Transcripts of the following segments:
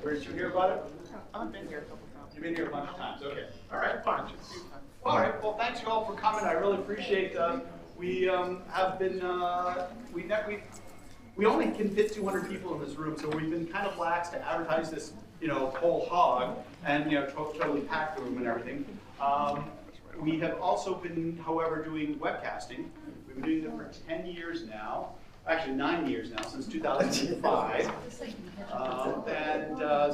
Where did you hear about it? I've been here a couple times. You've been here a bunch of times. Okay. All right. Fine. All right. Well, thanks you all for coming. I really appreciate. We have been. We only can fit 200 people in this room, so we've been kind of lax to advertise this, whole hog, and totally packed the room and everything. We have also been, however, doing webcasting. We've been doing it for 10 years now. Actually, 9 years now, since 2005.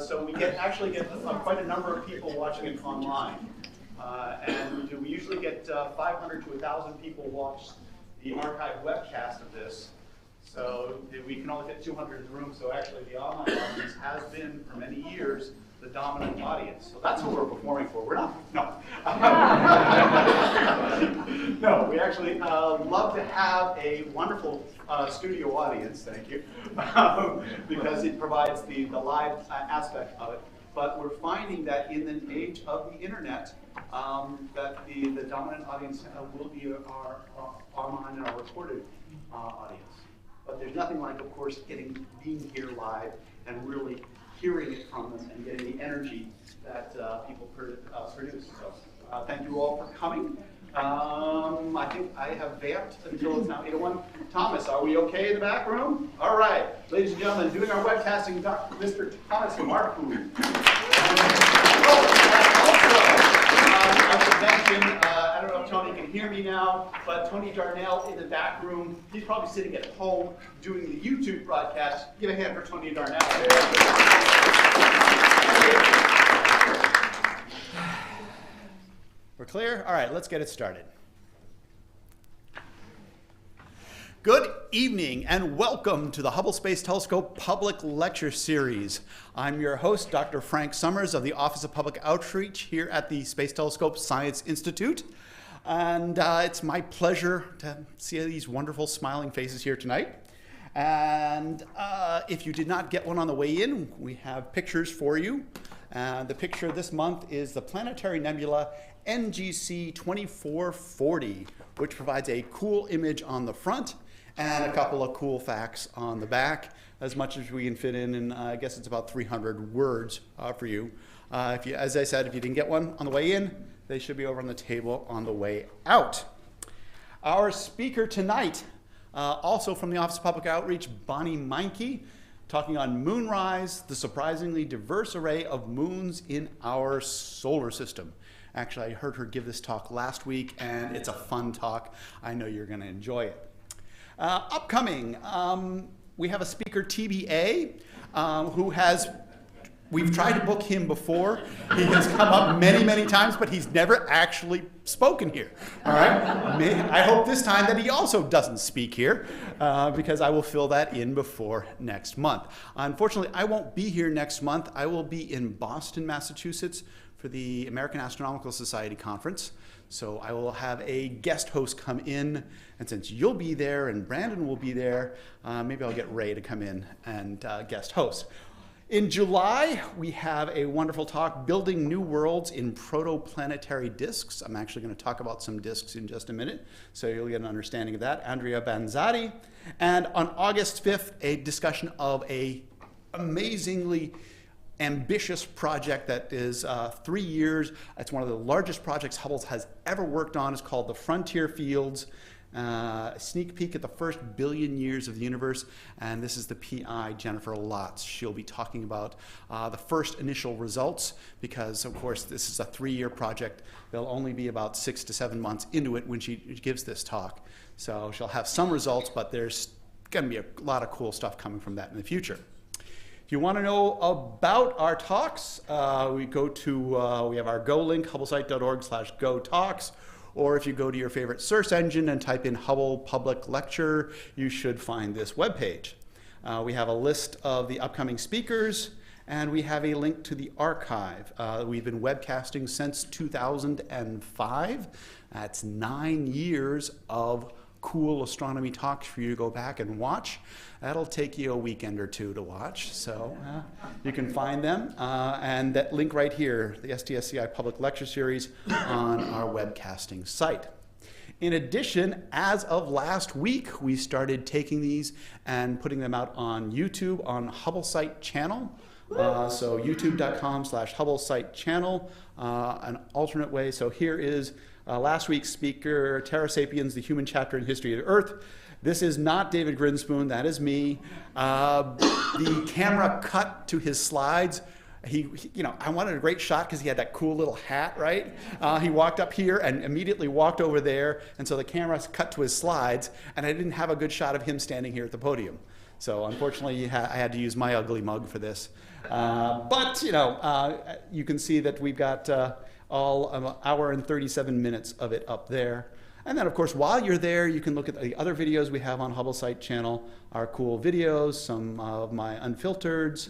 So we actually get quite a number of people watching it online. And we usually get 500 to 1,000 people watch the archived webcast of this. So we can only fit 200 in the room. So actually, the online audience has been, for many years, the dominant audience. So that's what we're performing for. We're not, no. No, we actually love to have a wonderful studio audience, thank you, because it provides the live aspect of it. But we're finding that in the age of the internet, that the dominant audience will be our online and our recorded audience. But there's nothing like, of course, being here live and really hearing it from them and getting the energy that people produce. So thank you all for coming. I think I have vamped until it's now 8:01. Thomas, are we okay in the back room? All right, ladies and gentlemen, doing our webcasting, Mr. Thomas Marcoux. I should mention, I don't know if Tony can hear me now, but Tony Darnell in the back room, he's probably sitting at home doing the YouTube broadcast. Give a hand for Tony Darnell. We're clear? All right, let's get it started. Good evening and welcome to the Hubble Space Telescope Public Lecture Series. I'm your host, Dr. Frank Summers of the Office of Public Outreach here at the Space Telescope Science Institute. And it's my pleasure to see these wonderful smiling faces here tonight. And if you did not get one on the way in, we have pictures for you. The picture this month is the planetary nebula NGC 2440, which provides a cool image on the front and a couple of cool facts on the back, as much as we can fit in, and I guess it's about 300 words for you. As I said, if you didn't get one on the way in, they should be over on the table on the way out. Our speaker tonight, also from the Office of Public Outreach, Bonnie Meinke, talking on Moonrise, the surprisingly diverse array of moons in our solar system. Actually, I heard her give this talk last week, and it's a fun talk. I know you're going to enjoy it. Upcoming, we have a speaker, TBA, we've tried to book him before. He has come up many, many times, but he's never actually spoken here. All right? I hope this time that he also doesn't speak here, because I will fill that in before next month. Unfortunately, I won't be here next month. I will be in Boston, Massachusetts for the American Astronomical Society Conference. So I will have a guest host come in, and since you'll be there and Brandon will be there, maybe I'll get Ray to come in and guest host. In July, we have a wonderful talk, Building New Worlds in Protoplanetary Disks. I'm actually going to talk about some disks in just a minute, so you'll get an understanding of that. Andrea Banzati. And on August 5th, a discussion of a amazingly ambitious project that is 3 years. It's one of the largest projects Hubble has ever worked on. It's called the Frontier Fields. A sneak peek at the first billion years of the universe, and this is the PI, Jennifer Lotz. She'll be talking about the first initial results, because of course this is a 3-year project. They'll only be about 6 to 7 months into it when she gives this talk. So she'll have some results, but there's going to be a lot of cool stuff coming from that in the future. If you want to know about our talks, we have our Go link, hubblesite.org/go talks. Or if you go to your favorite search engine and type in Hubble Public Lecture, you should find this webpage. We have a list of the upcoming speakers, and we have a link to the archive. We've been webcasting since 2005. That's 9 years of cool astronomy talks for you to go back and watch. That'll take you a weekend or two to watch, so you can find them. And that link right here, the STSCI Public Lecture Series, on our webcasting site. In addition, as of last week, we started taking these and putting them out on YouTube on Hubble Site channel. So youtube.com/Hubble Site Channel, an alternate way. So here is last week's speaker, Terra Sapiens, the human chapter in history of Earth. This is not David Grinspoon, that is me. The camera cut to his slides. I wanted a great shot because he had that cool little hat, right? He walked up here and immediately walked over there, and so the camera cut to his slides, and I didn't have a good shot of him standing here at the podium. So unfortunately, I had to use my ugly mug for this. But you can see that we've got all an hour and 37 minutes of it up there. And then, of course, while you're there, you can look at the other videos we have on Hubble Site Channel, our cool videos, some of my unfiltereds.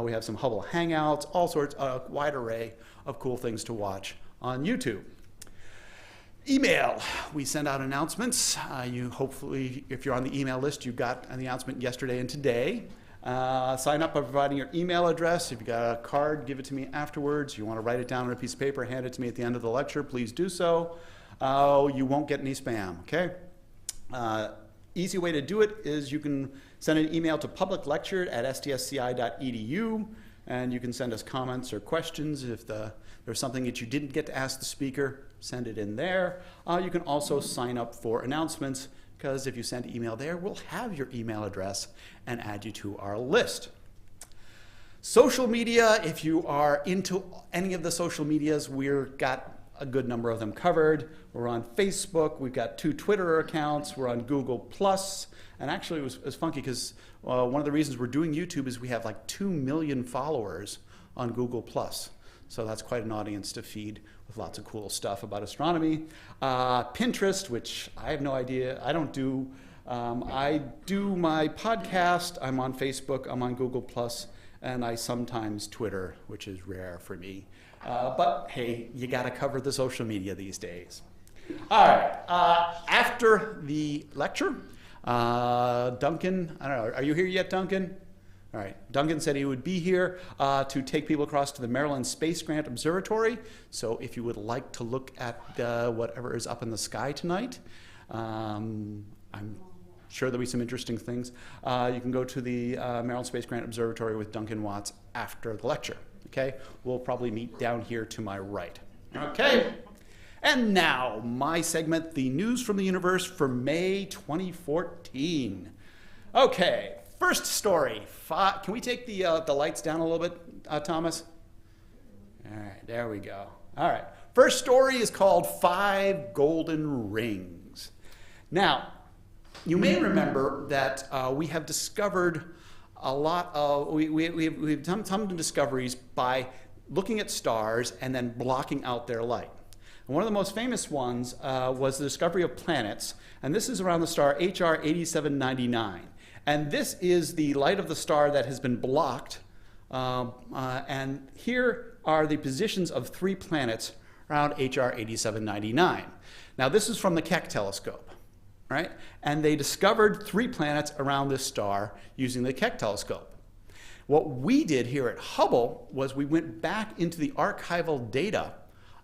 We have some Hubble Hangouts, all sorts, a wide array of cool things to watch on YouTube. Email. We send out announcements. You hopefully, if you're on the email list, you got an announcement yesterday and today. Sign up by providing your email address. If you got a card, give it to me afterwards. You want to write it down on a piece of paper, hand it to me at the end of the lecture, please do so. You won't get any spam, okay? Easy way to do it is you can send an email to publiclecture@stsci.edu, and you can send us comments or questions. If there's something that you didn't get to ask the speaker, send it in there. You can also sign up for announcements, because if you send email there, we'll have your email address and add you to our list. Social media, if you are into any of the social medias, we've got a good number of them covered. We're on Facebook, we've got 2 Twitter accounts, we're on Google+, and actually it was funky because one of the reasons we're doing YouTube is we have like 2 million followers on Google+. So that's quite an audience to feed with lots of cool stuff about astronomy. Pinterest, which I have no idea, I don't do. I do my podcast, I'm on Facebook, I'm on Google+, and I sometimes Twitter, which is rare for me. But hey, you gotta cover the social media these days. All right, after the lecture, Duncan, I don't know, are you here yet, Duncan? All right, Duncan said he would be here to take people across to the Maryland Space Grant Observatory. So if you would like to look at whatever is up in the sky tonight, I'm sure there'll be some interesting things. You can go to the Maryland Space Grant Observatory with Duncan Watts after the lecture. Okay, we'll probably meet down here to my right. Okay, and now my segment, the news from the universe for May 2014. Okay, first story. Can we take the lights down a little bit, Thomas? All right, there we go. All right, first story is called 5 Golden Rings. Now, you may remember that we have discovered a lot of, we've done some discoveries by looking at stars and then blocking out their light. And one of the most famous ones was the discovery of planets, and this is around the star HR 8799. And this is the light of the star that has been blocked, and here are the positions of 3 planets around HR 8799. Now this is from the Keck telescope. Right? And they discovered 3 planets around this star using the Keck telescope. What we did here at Hubble was we went back into the archival data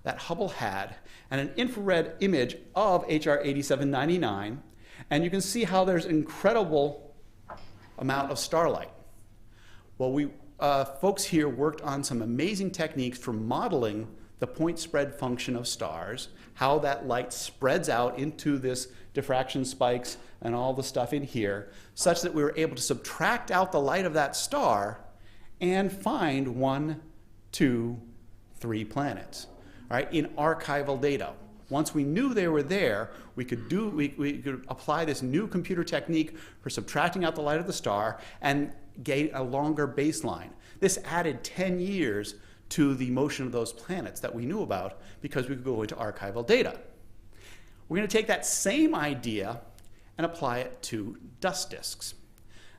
that Hubble had and an infrared image of HR 8799, and you can see how there's an incredible amount of starlight. Well, we folks here worked on some amazing techniques for modeling the point spread function of stars, how that light spreads out into this diffraction spikes and all the stuff in here, such that we were able to subtract out the light of that star and find 1, 2, 3 planets, all right, in archival data. Once we knew they were there, we could apply this new computer technique for subtracting out the light of the star and gain a longer baseline. This added 10 years to the motion of those planets that we knew about because we could go into archival data. We're going to take that same idea and apply it to dust disks.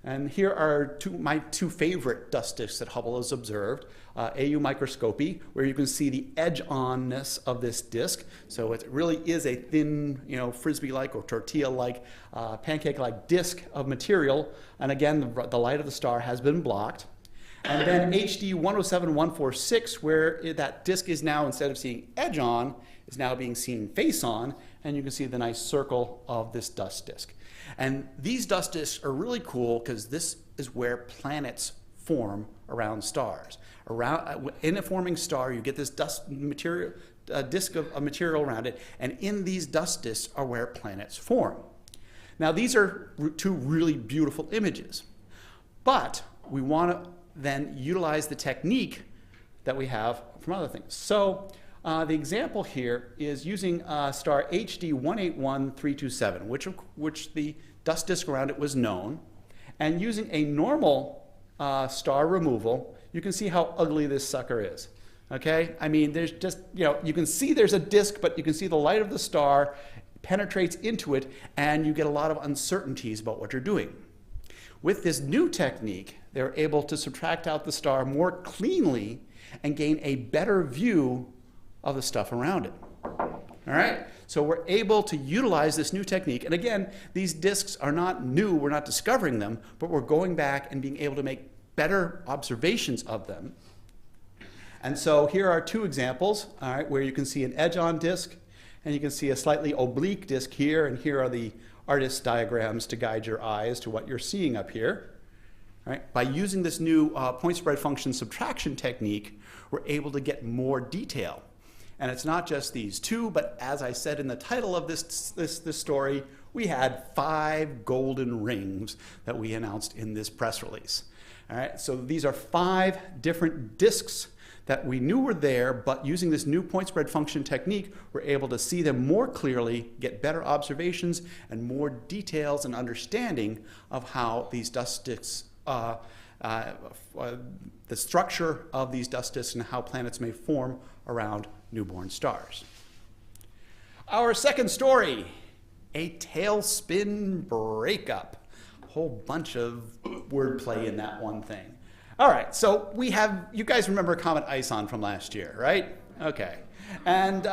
And here are my 2 favorite dust disks that Hubble has observed. AU microscopy, where you can see the edge-onness of this disk. So it really is a thin, frisbee-like or tortilla-like, pancake-like disk of material. And again, the light of the star has been blocked. And then HD 107146, where that disk is now, instead of seeing edge on, is now being seen face on, and you can see the nice circle of this dust disk. And these dust disks are really cool because this is where planets form around stars. In a forming star, you get this dust material, disk of material around it, and in these dust disks are where planets form. Now, these are two really beautiful images, but we want to then utilize the technique that we have from other things. So the example here is using star HD 181327, which the dust disk around it was known, and using a normal star removal, you can see how ugly this sucker is. Okay? I mean, there's just, you can see there's a disk, but you can see the light of the star penetrates into it, and you get a lot of uncertainties about what you're doing. With this new technique, they're able to subtract out the star more cleanly and gain a better view of the stuff around it. All right? So we're able to utilize this new technique. And again, these disks are not new. We're not discovering them, but we're going back and being able to make better observations of them. And so here are two examples, all right, where you can see an edge-on disk, and you can see a slightly oblique disk here, and here are the artist's diagrams to guide your eyes to what you're seeing up here. All right? By using this new point spread function subtraction technique, we're able to get more detail. And it's not just these two, but as I said in the title of this story, we had 5 golden rings that we announced in this press release. All right? So these are 5 different disks that we knew were there, but using this new point spread function technique, we're able to see them more clearly, get better observations, and more details and understanding of how these dust disks, the structure of these dust disks and how planets may form around newborn stars. Our second story, a tailspin breakup. A whole bunch of wordplay in that one thing. All right, so you guys remember Comet Ison from last year, right? Okay. And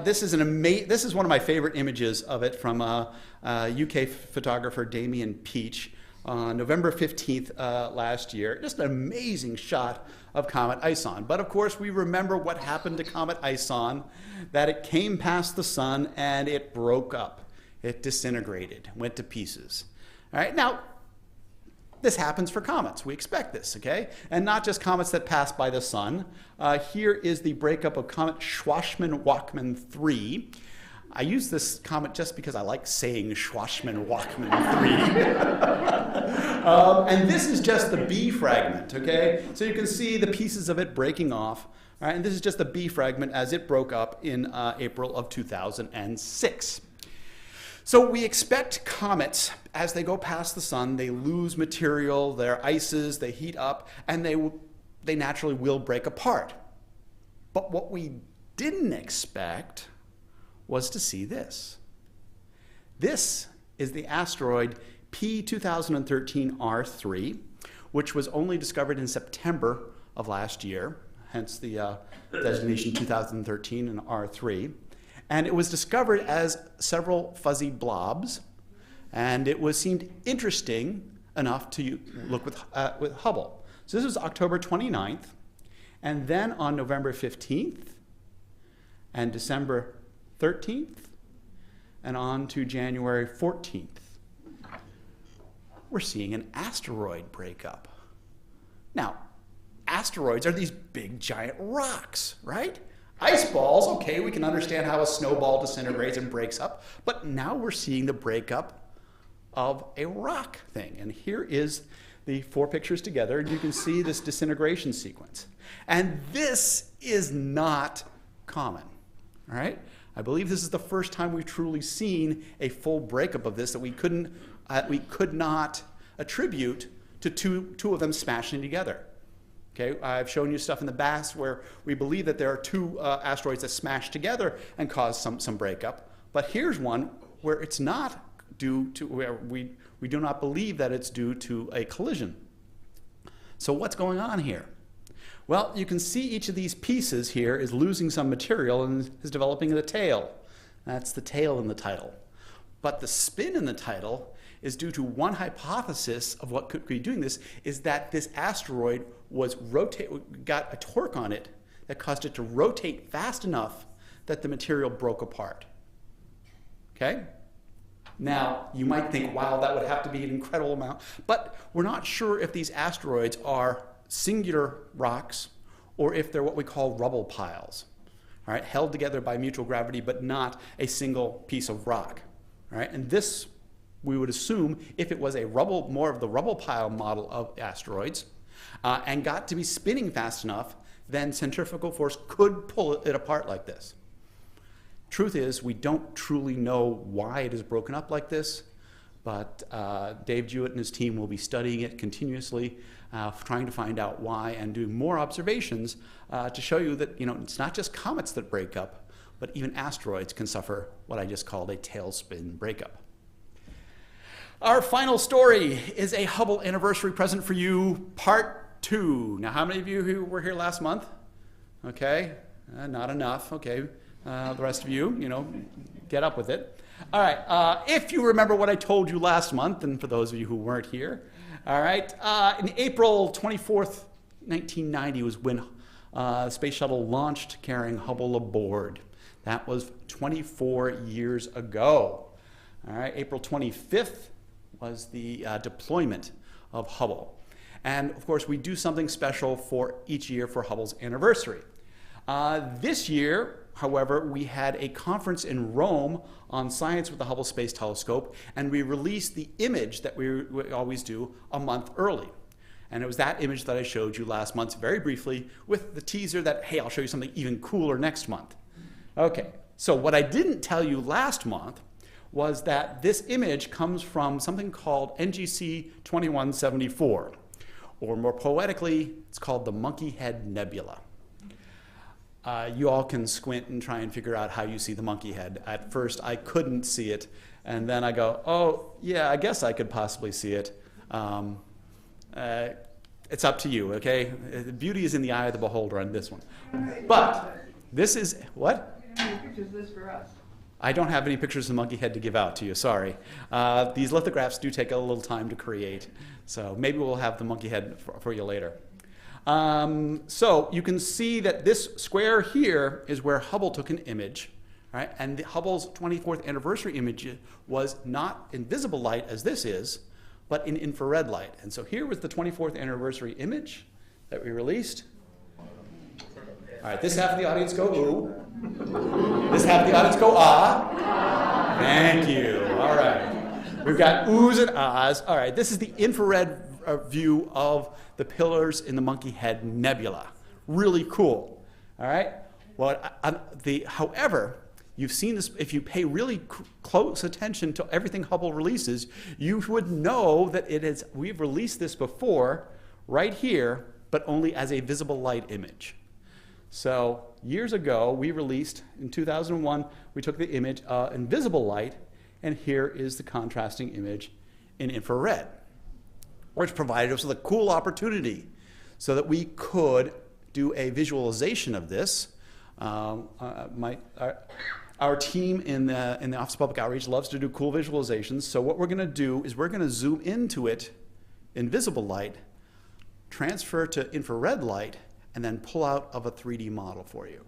this is one of my favorite images of it from UK photographer Damien Peach on November 15th last year. Just an amazing shot of Comet Ison. But of course, we remember what happened to Comet Ison, that it came past the sun and it broke up. It disintegrated, went to pieces. All right, now, this happens for comets. We expect this, okay? And not just comets that pass by the sun. Here is the breakup of comet Schwarzmann-Wachmann 3. I use this comet just because I like saying Schwarzmann-Wachmann 3. And this is just the B fragment, okay? So you can see the pieces of it breaking off. All right? And this is just the B fragment as it broke up in April of 2006. So we expect comets, as they go past the sun, they lose material, their ices, they heat up, and they naturally will break apart. But what we didn't expect was to see this. This is the asteroid P2013 R3, which was only discovered in September of last year, hence the designation 2013 and R3. And it was discovered as several fuzzy blobs, and it seemed interesting enough to look with Hubble. So this was October 29th, and then on November 15th, and December 13th, and on to January 14th. We're seeing an asteroid breakup. Now, asteroids are these big giant rocks, right? Ice balls, okay, we can understand how a snowball disintegrates and breaks up, but now we're seeing the breakup of a rock thing. And here is the 4 pictures together, and you can see this disintegration sequence. And this is not common, all right? I believe this is the first time we've truly seen a full breakup of this that we could not attribute to two of them smashing together. Okay, I've shown you stuff in the past where we believe that there are 2 asteroids that smash together and cause some breakup. But here's one where it's not due to, where we do not believe that it's due to a collision. So what's going on here? Well, you can see each of these pieces here is losing some material and is developing the tail. That's the tail in the title. But the spin in the title is due to one hypothesis of what could be doing this, is that this asteroid got a torque on it that caused it to rotate fast enough that the material broke apart. Okay? Now, you might think, wow, that would have to be an incredible amount, but we're not sure if these asteroids are singular rocks or if they're what we call rubble piles, all right, held together by mutual gravity but not a single piece of rock. All right, and this we would assume if it was a more of the rubble pile model of asteroids and got to be spinning fast enough, then centrifugal force could pull it apart like this. Truth is, we don't truly know why it is broken up like this, but Dave Jewett and his team will be studying it continuously, trying to find out why and doing more observations to show you that it's not just comets that break up, but even asteroids can suffer what I just called a tailspin breakup. Our final story is a Hubble anniversary present for you, part 2. Now, how many of you who were here last month? Okay, not enough. Okay, the rest of you, get up with it. All right, if you remember what I told you last month, and for those of you who weren't here, all right, in April 24th, 1990 was when the space shuttle launched carrying Hubble aboard. That was 24 years ago. All right, April 25th was the deployment of Hubble. And of course, we do something special for each year for Hubble's anniversary. This year, however, we had a conference in Rome on science with the Hubble Space Telescope, and we released the image that we always do a month early. And it was that image that I showed you last month very briefly with the teaser that, hey, I'll show you something even cooler next month. Okay, so what I didn't tell you last month was that this image comes from something called NGC 2174, or more poetically, it's called the Monkey Head Nebula. You all can squint and try and figure out how you see the monkey head. At first, I couldn't see it, and then I go, oh, yeah, I guess I could possibly see it. It's up to you, okay? The beauty is in the eye of the beholder on this one. But this is, what? How many pictures is this for us? I don't have any pictures of the monkey head to give out to you, sorry. These lithographs do take a little time to create, so maybe we'll have the monkey head for you later. So you can see that this square here is where Hubble took an image, right? And Hubble's 24th anniversary image was not in visible light as this is, but in infrared light. And so here was the 24th anniversary image that we released. All right, this half of the audience go ooh. This half of the audience go ah. Thank you. All right. We've got oohs and ahs. All right, this is the infrared view of the pillars in the Monkey Head Nebula. Really cool. All right. Well, however, you've seen this. If you pay really close attention to everything Hubble releases, you would know that we've released this before, right here, but only as a visible light image. So years ago, we released, in 2001, we took the image in visible light, and here is the contrasting image in infrared, which provided us with a cool opportunity so that we could do a visualization of this. Our team in the Office of Public Outreach loves to do cool visualizations, so what we're going to do is we're going to zoom into it in visible light, transfer to infrared light, and then pull out of a 3D model for you.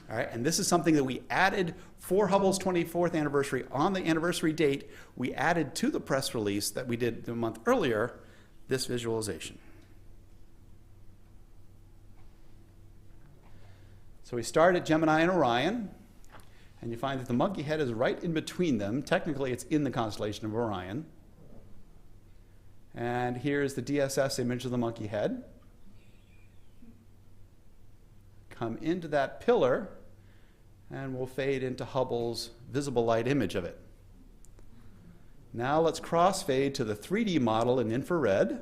All right, and this is something that we added for Hubble's 24th anniversary. On the anniversary date, we added to the press release that we did a month earlier, this visualization. So we start at Gemini and Orion, and you find that the monkey head is right in between them. Technically, it's in the constellation of Orion. And here's the DSS image of the monkey head. Come into that pillar, and we'll fade into Hubble's visible light image of it. Now let's crossfade to the 3D model in infrared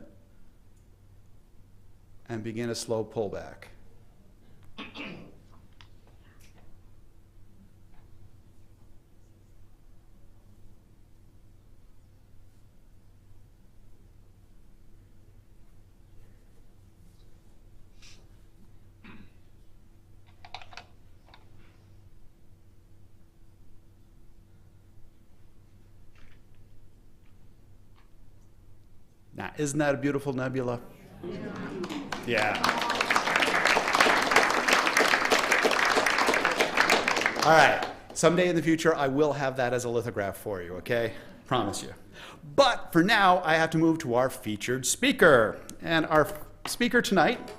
and begin a slow pullback. Now, isn't that a beautiful nebula? Yeah. All right. Someday in the future, I will have that as a lithograph for you, okay? Promise you. But for now, I have to move to our featured speaker. And our speaker tonight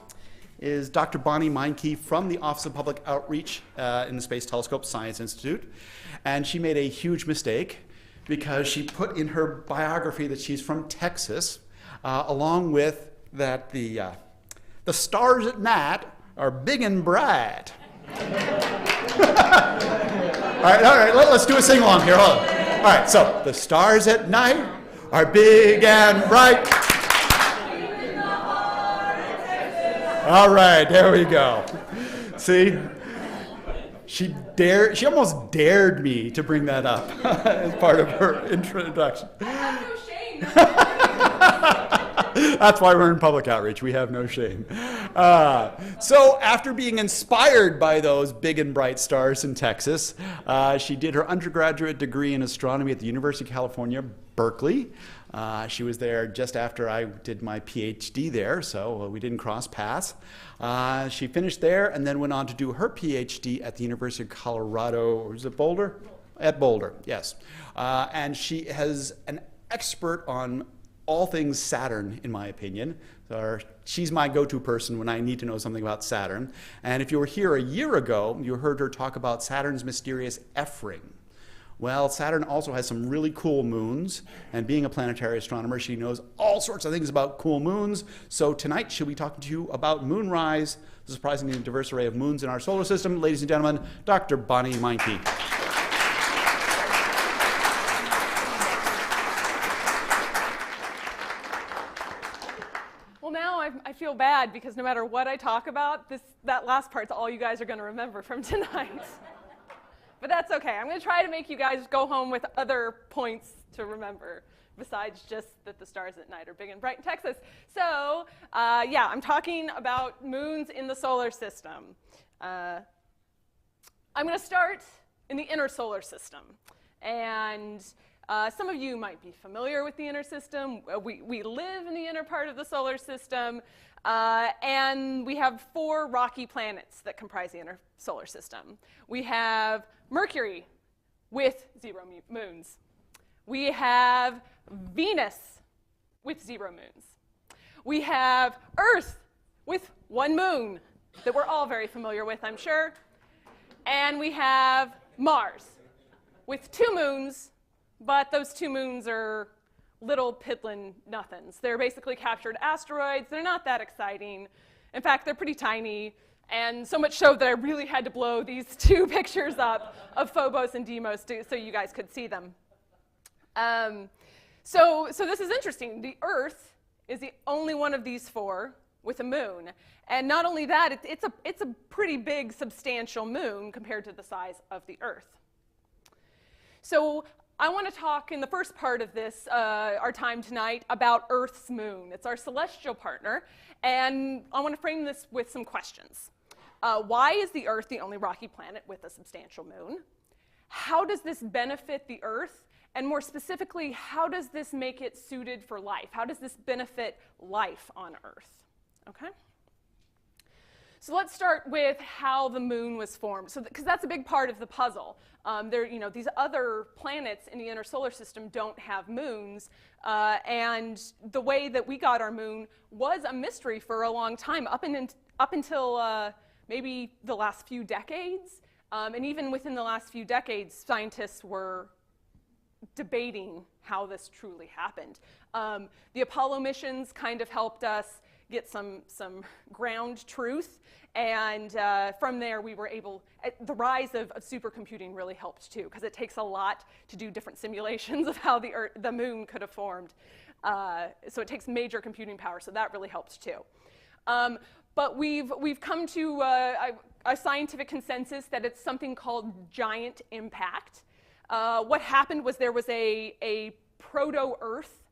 is Dr. Bonnie Meinke from the Office of Public Outreach in the Space Telescope Science Institute. And she made a huge mistake because she put in her biography that she's from Texas, along with that the stars at night are big and bright. All right, let's do a sing-along here. Hold on. All right, so the stars at night are big and bright. All right, there we go. See, she almost dared me to bring that up as part of her introduction. I have no shame. That's why we're in public outreach. We have no shame. So after being inspired by those big and bright stars in Texas, she did her undergraduate degree in astronomy at the University of California, Berkeley. She was there just after I did my PhD there, so we didn't cross paths. She finished there and then went on to do her PhD at the University of Colorado, or is it Boulder? At Boulder, yes. And she is an expert on all things Saturn, in my opinion. She's my go-to person when I need to know something about Saturn. And if you were here a year ago, you heard her talk about Saturn's mysterious F-ring. Well, Saturn also has some really cool moons, and being a planetary astronomer, she knows all sorts of things about cool moons. So tonight she'll be talking to you about Moonrise, the surprisingly diverse array of moons in our solar system. Ladies and gentlemen, Dr. Bonnie Meinke. Well, now I feel bad because no matter what I talk about, that last part's all you guys are going to remember from tonight. But that's okay. I'm going to try to make you guys go home with other points to remember besides just that the stars at night are big and bright in Texas. So, yeah, I'm talking about moons in the solar system. I'm going to start in the inner solar system. And some of you might be familiar with the inner system. We live in the inner part of the solar system. And we have 4 rocky planets that comprise the inner solar system. We have Mercury with 0 moons. We have Venus with 0 moons. We have Earth with 1 moon that we're all very familiar with, I'm sure. And we have Mars with 2 moons, but those 2 moons are little piddlin' nothings. They're basically captured asteroids. They're not that exciting. In fact, they're pretty tiny, and so much so that I really had to blow these 2 pictures up of Phobos and Deimos so you guys could see them. So this is interesting. The Earth is the only one of these 4 with a moon. And not only that, it's a pretty big, substantial moon compared to the size of the Earth. So I want to talk in the first part of this, our time tonight, about Earth's moon. It's our celestial partner, and I want to frame this with some questions. Why is the Earth the only rocky planet with a substantial moon? How does this benefit the Earth? And more specifically, how does this make it suited for life? How does this benefit life on Earth? Okay? So let's start with how the moon was formed, because that's a big part of the puzzle. These other planets in the inner solar system don't have moons, and the way that we got our moon was a mystery for a long time, up until maybe the last few decades. And even within the last few decades, scientists were debating how this truly happened. The Apollo missions kind of helped us get some ground truth, and from there we were able, the rise of supercomputing really helped too, because it takes a lot to do different simulations of how the moon could have formed. So it takes major computing power, so that really helped too. But we've come to a scientific consensus that it's something called giant impact. What happened was there was a proto-Earth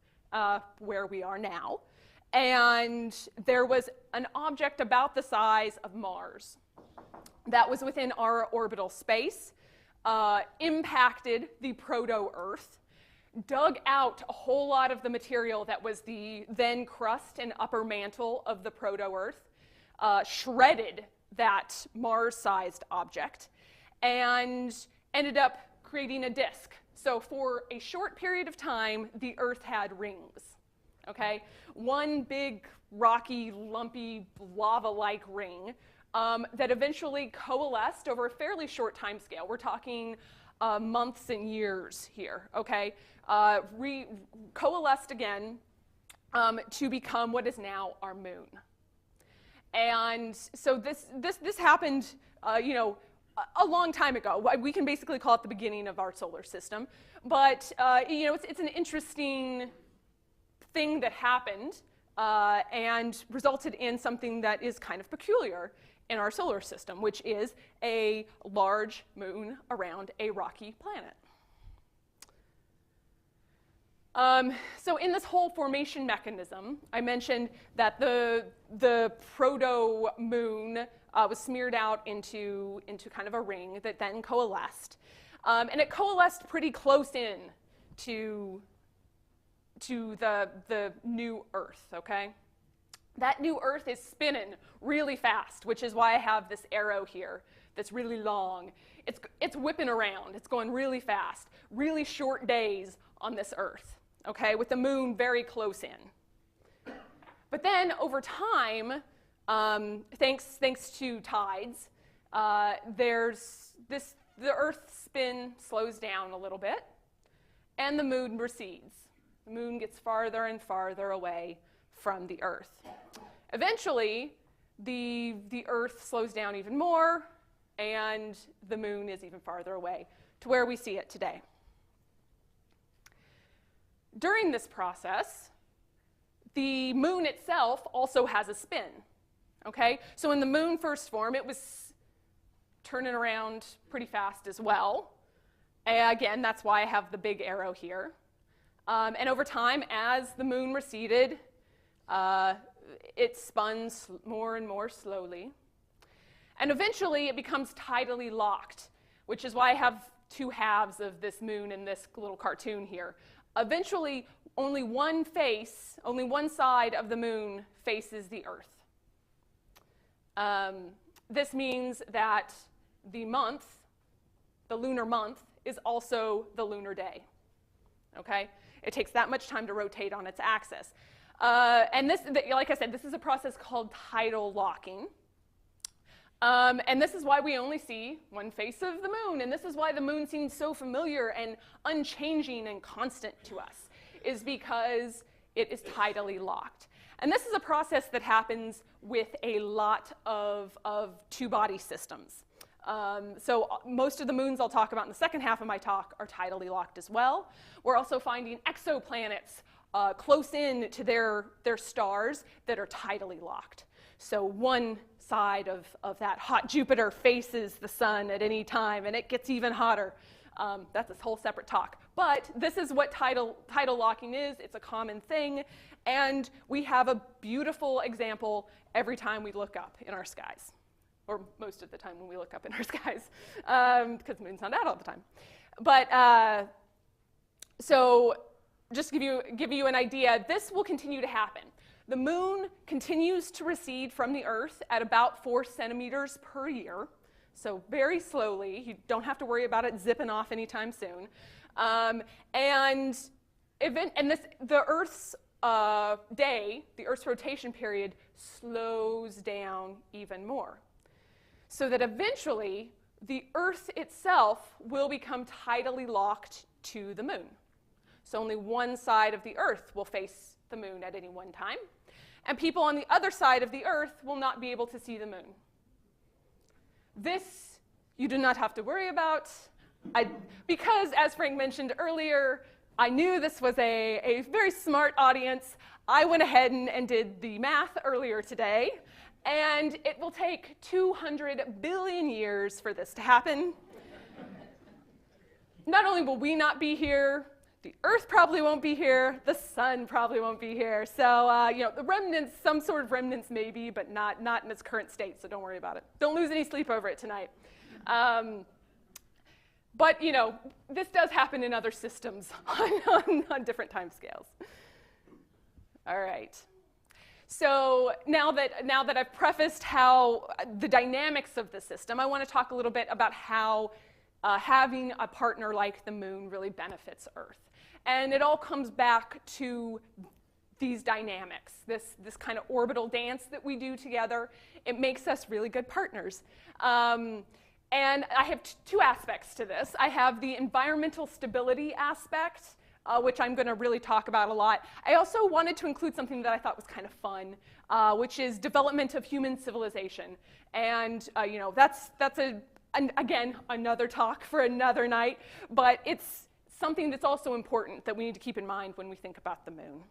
where we are now, and there was an object about the size of Mars that was within our orbital space, impacted the proto-Earth, dug out a whole lot of the material that was the then crust and upper mantle of the proto-Earth, shredded that Mars-sized object, and ended up creating a disk. So for a short period of time, the Earth had rings. Okay? One big rocky, lumpy, lava-like ring that eventually coalesced over a fairly short time scale. We're talking months and years here, okay? Coalesced again to become what is now our moon. And so this happened, a long time ago. We can basically call it the beginning of our solar system. But, it's an interesting thing that happened and resulted in something that is kind of peculiar in our solar system, which is a large moon around a rocky planet. So in this whole formation mechanism, I mentioned that the proto-moon was smeared out into kind of a ring that then coalesced. And it coalesced pretty close in to the new Earth, okay? That new Earth is spinning really fast, which is why I have this arrow here that's really long. It's whipping around. It's going really fast. Really short days on this Earth, okay, with the moon very close in. But then over time, thanks to tides, the Earth's spin slows down a little bit, and the moon recedes. The moon gets farther and farther away from the Earth. Eventually, the Earth slows down even more, and the moon is even farther away to where we see it today. During this process, the moon itself also has a spin, okay? So when the moon first formed, it was turning around pretty fast as well. Again, that's why I have the big arrow here. And over time, as the moon receded, it spun more and more slowly. And eventually, it becomes tidally locked, which is why I have two halves of this moon in this little cartoon here. Eventually, only one side of the moon faces the Earth. This means that the lunar month, is also the lunar day, okay? It takes that much time to rotate on its axis. And this, like I said, this is a process called tidal locking. And this is why we only see one face of the moon, and this is why the moon seems so familiar and unchanging and constant to us, is because it is tidally locked. And this is a process that happens with a lot of two-body systems. So most of the moons I'll talk about in the second half of my talk are tidally locked as well. We're also finding exoplanets close in to their stars that are tidally locked. So one side of that hot Jupiter faces the sun at any time, and it gets even hotter. That's a whole separate talk. But this is what tidal locking is. It's a common thing, and we have a beautiful example every time we look up in our skies, or most of the time when we look up in our skies, because the moon's not out all the time. But so just to give you an idea, this will continue to happen. The moon continues to recede from the Earth at about 4 centimeters per year, so very slowly. You don't have to worry about it zipping off anytime soon. The Earth's the Earth's rotation period slows down even more, so that eventually the Earth itself will become tidally locked to the moon. So only one side of the Earth will face the moon at any one time, and people on the other side of the Earth will not be able to see the moon. This you do not have to worry about, because, as Frank mentioned earlier, I knew this was a very smart audience. I went ahead and did the math earlier today, and it will take 200 billion years for this to happen. Not only will we not be here, the Earth probably won't be here, the sun probably won't be here. So, the remnants, some sort of remnants maybe, but not in its current state, so don't worry about it. Don't lose any sleep over it tonight. But, this does happen in other systems on different time scales. All right. So now that I've prefaced how the dynamics of the system, I want to talk a little bit about how having a partner like the moon really benefits Earth. And it all comes back to these dynamics, this kind of orbital dance that we do together. It makes us really good partners. And I have two aspects to this. I have the environmental stability aspect, which I'm going to really talk about a lot. I also wanted to include something that I thought was kind of fun, which is development of human civilization. And that's again, another talk for another night, but it's something that's also important that we need to keep in mind when we think about the moon.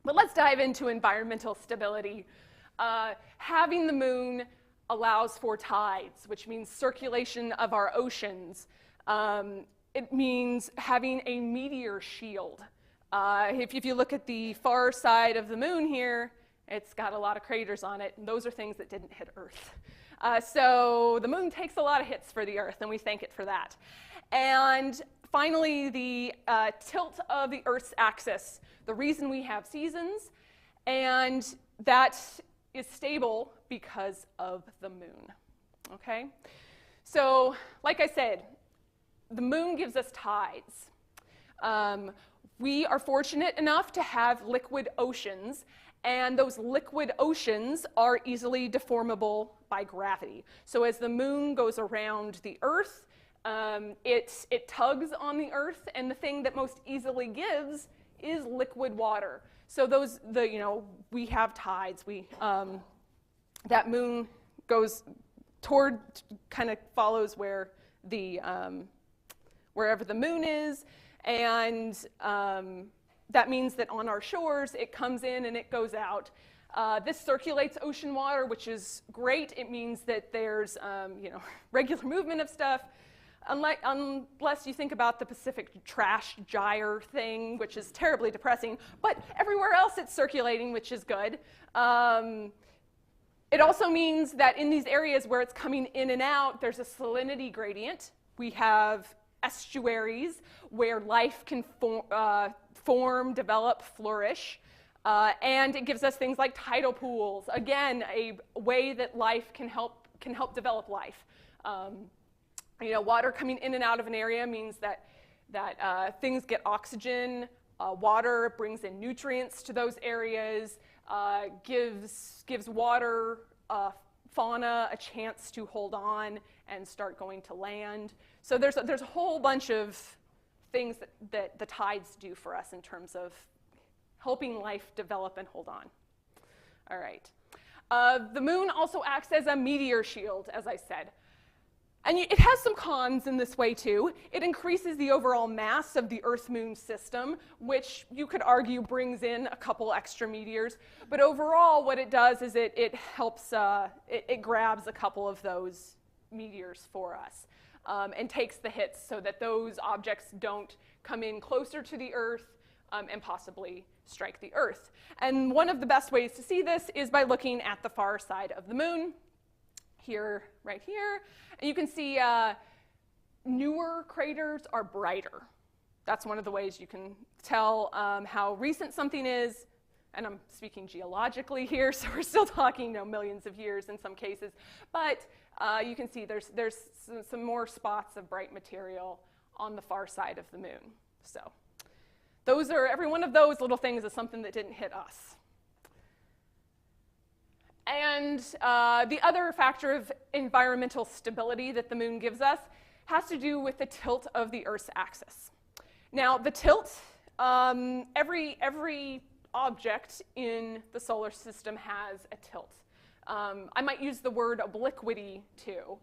But let's dive into environmental stability. Having the moon allows for tides, which means circulation of our oceans. It means having a meteor shield. If you look at the far side of the moon here, it's got a lot of craters on it, and those are things that didn't hit Earth. So the moon takes a lot of hits for the Earth, and we thank it for that. And finally, the tilt of the Earth's axis, the reason we have seasons, and that is stable because of the moon, okay? So, like I said, the moon gives us tides. We are fortunate enough to have liquid oceans, and those liquid oceans are easily deformable by gravity. So as the moon goes around the Earth, it tugs on the Earth, and the thing that most easily gives is liquid water. So we have tides. That moon goes toward, kind of follows where wherever the moon is, and that means that on our shores it comes in and it goes out. This circulates ocean water, which is great. It means that there's regular movement of stuff. Unless you think about the Pacific trash gyre thing, which is terribly depressing, but everywhere else it's circulating, which is good. It also means that in these areas where it's coming in and out, there's a salinity gradient. We have estuaries where life can form, develop, flourish. And it gives us things like tidal pools. Again, a way that life can help develop life. Water coming in and out of an area means that things get oxygen. Water brings in nutrients to those areas, gives water fauna a chance to hold on and start going to land. So there's a whole bunch of things that the tides do for us in terms of helping life develop and hold on. All right. The moon also acts as a meteor shield, as I said. And it has some cons in this way, too. It increases the overall mass of the Earth-Moon system, which you could argue brings in a couple extra meteors. But overall, what it does is it helps, it grabs a couple of those meteors for us and takes the hits so that those objects don't come in closer to the Earth and possibly strike the Earth. And one of the best ways to see this is by looking at the far side of the moon. Right here, and you can see newer craters are brighter. That's one of the ways you can tell how recent something is, and I'm speaking geologically here, so we're still talking millions of years in some cases, but you can see there's some more spots of bright material on the far side of the moon. So every one of those little things is something that didn't hit us. And the other factor of environmental stability that the moon gives us has to do with the tilt of the Earth's axis. Now, the tilt, every object in the solar system has a tilt. I might use the word obliquity, too.